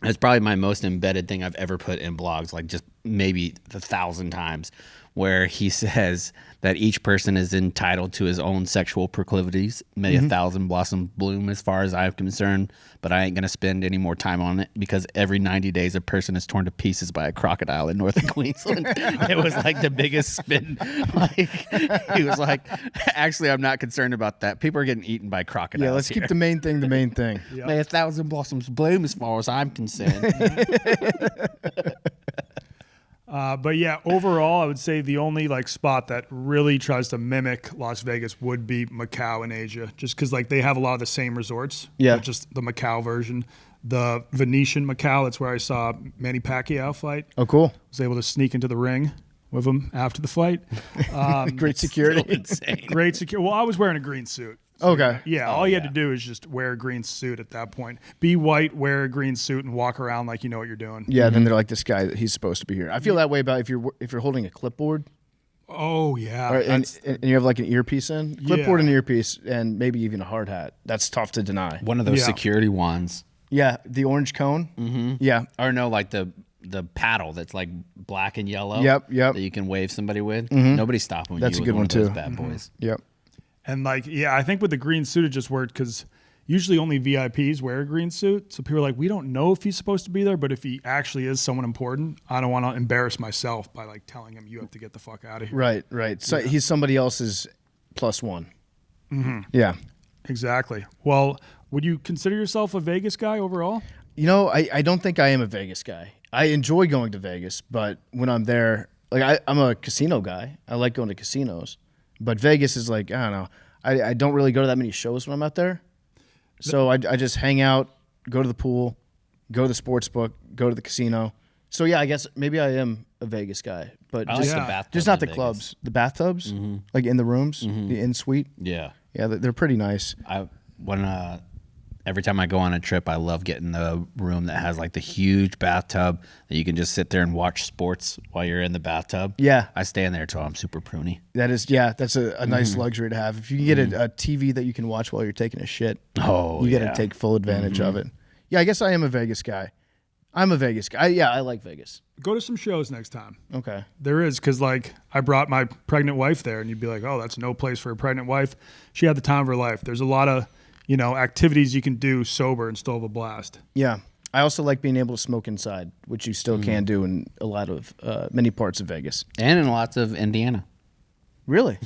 it's probably my most embedded thing I've ever put in blogs, like just maybe 1,000 times, where he says that each person is entitled to his own sexual proclivities. May 1,000 blossoms bloom as far as I'm concerned, but I ain't going to spend any more time on it because every 90 days a person is torn to pieces by a crocodile in northern Queensland. It was like the biggest spin. Like, he was like, actually, I'm not concerned about that. People are getting eaten by crocodiles. Yeah, let's keep the main thing the main thing. May 1,000 blossoms bloom as far as I'm concerned. But yeah, overall, I would say the only like spot that really tries to mimic Las Vegas would be Macau in Asia, just because like they have a lot of the same resorts. Yeah. But just the Macau version. The Venetian Macau, that's where I saw Manny Pacquiao fight. Oh, cool. Was able to sneak into the ring with him after the fight. Great security. Insane. Great security. Well, I was wearing a green suit. Okay. Yeah, all you had to do is just wear a green suit at that point. Be white, wear a green suit, and walk around like you know what you're doing. Yeah, then they're like, this guy, he's supposed to be here. I feel that way about if you're holding a clipboard Oh, yeah. and you have like an earpiece in. Clipboard and earpiece and maybe even a hard hat. That's tough to deny. One of those Yeah. security wands. Yeah, the orange cone. Mm-hmm. Yeah. Or no, like the paddle that's like black and yellow. Yep. That you can wave somebody with. Nobody's stopping That's you a good with one, of those too. bad boys. Yep. And like, yeah, I think with the green suit, it just worked because usually only VIPs wear a green suit. So people are like, we don't know if he's supposed to be there, but if he actually is someone important, I don't want to embarrass myself by like telling him you have to get the fuck out of here. Right. So he's somebody else's +1. Mm-hmm. Yeah. Exactly. Well, would you consider yourself a Vegas guy overall? You know, I don't think I am a Vegas guy. I enjoy going to Vegas, but when I'm there, like I'm a casino guy. I like going to casinos. But Vegas is like, I don't know. I don't really go to that many shows when I'm out there. So I just hang out, go to the pool, go to the sports book, go to the casino. So yeah, I guess maybe I am a Vegas guy, but I like just, the Yeah. bathtub just not in the Vegas. clubs, the bathtubs, like in the rooms, the in-suite. Yeah. Yeah, they're pretty nice. Every time I go on a trip, I love getting the room that has like the huge bathtub that you can just sit there and watch sports while you're in the bathtub. Yeah. I stay in there till I'm super pruny. That's a nice luxury to have. If you can get a TV that you can watch while you're taking a shit, Oh, you got yeah. to take full advantage of it. Yeah, I guess I am a Vegas guy. I'm a Vegas guy. Yeah, I like Vegas. Go to some shows next time. Okay. There is, because like I brought my pregnant wife there, and you'd be like, oh, that's no place for a pregnant wife. She had the time of her life. There's a lot of, activities you can do sober and still have a blast. Yeah. I also like being able to smoke inside, which you still can do in a lot of many parts of Vegas. And in lots of Indiana. Really?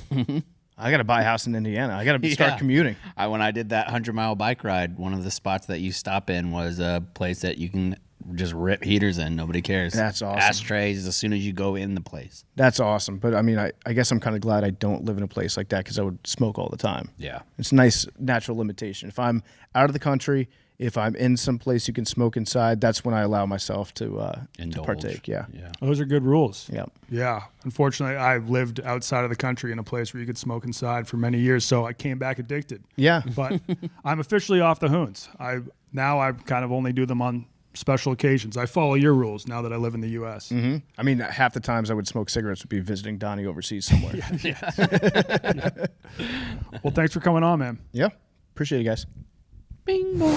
I got to buy a house in Indiana. I got to start Yeah. commuting. When I did that 100-mile bike ride, one of the spots that you stop in was a place that you can just rip heaters in. Nobody cares. That's awesome. Ashtrays as soon as you go in the place. That's awesome. But I mean, I guess I'm kind of glad I don't live in a place like that because I would smoke all the time. Yeah. It's a nice natural limitation. If I'm out of the country, if I'm in some place you can smoke inside, that's when I allow myself to Indulge. partake. Yeah. Yeah. Those are good rules. Yeah. Yeah. Unfortunately, I lived outside of the country in a place where you could smoke inside for many years, so I came back addicted. Yeah. But I'm officially off the hoons. I kind of only do them on special occasions. I follow your rules now that I live in the U.S. Mm-hmm. I mean, half the times I would smoke cigarettes would be visiting Donnie overseas somewhere. Well, thanks for coming on, man. Yeah. Appreciate it, guys. Bingo.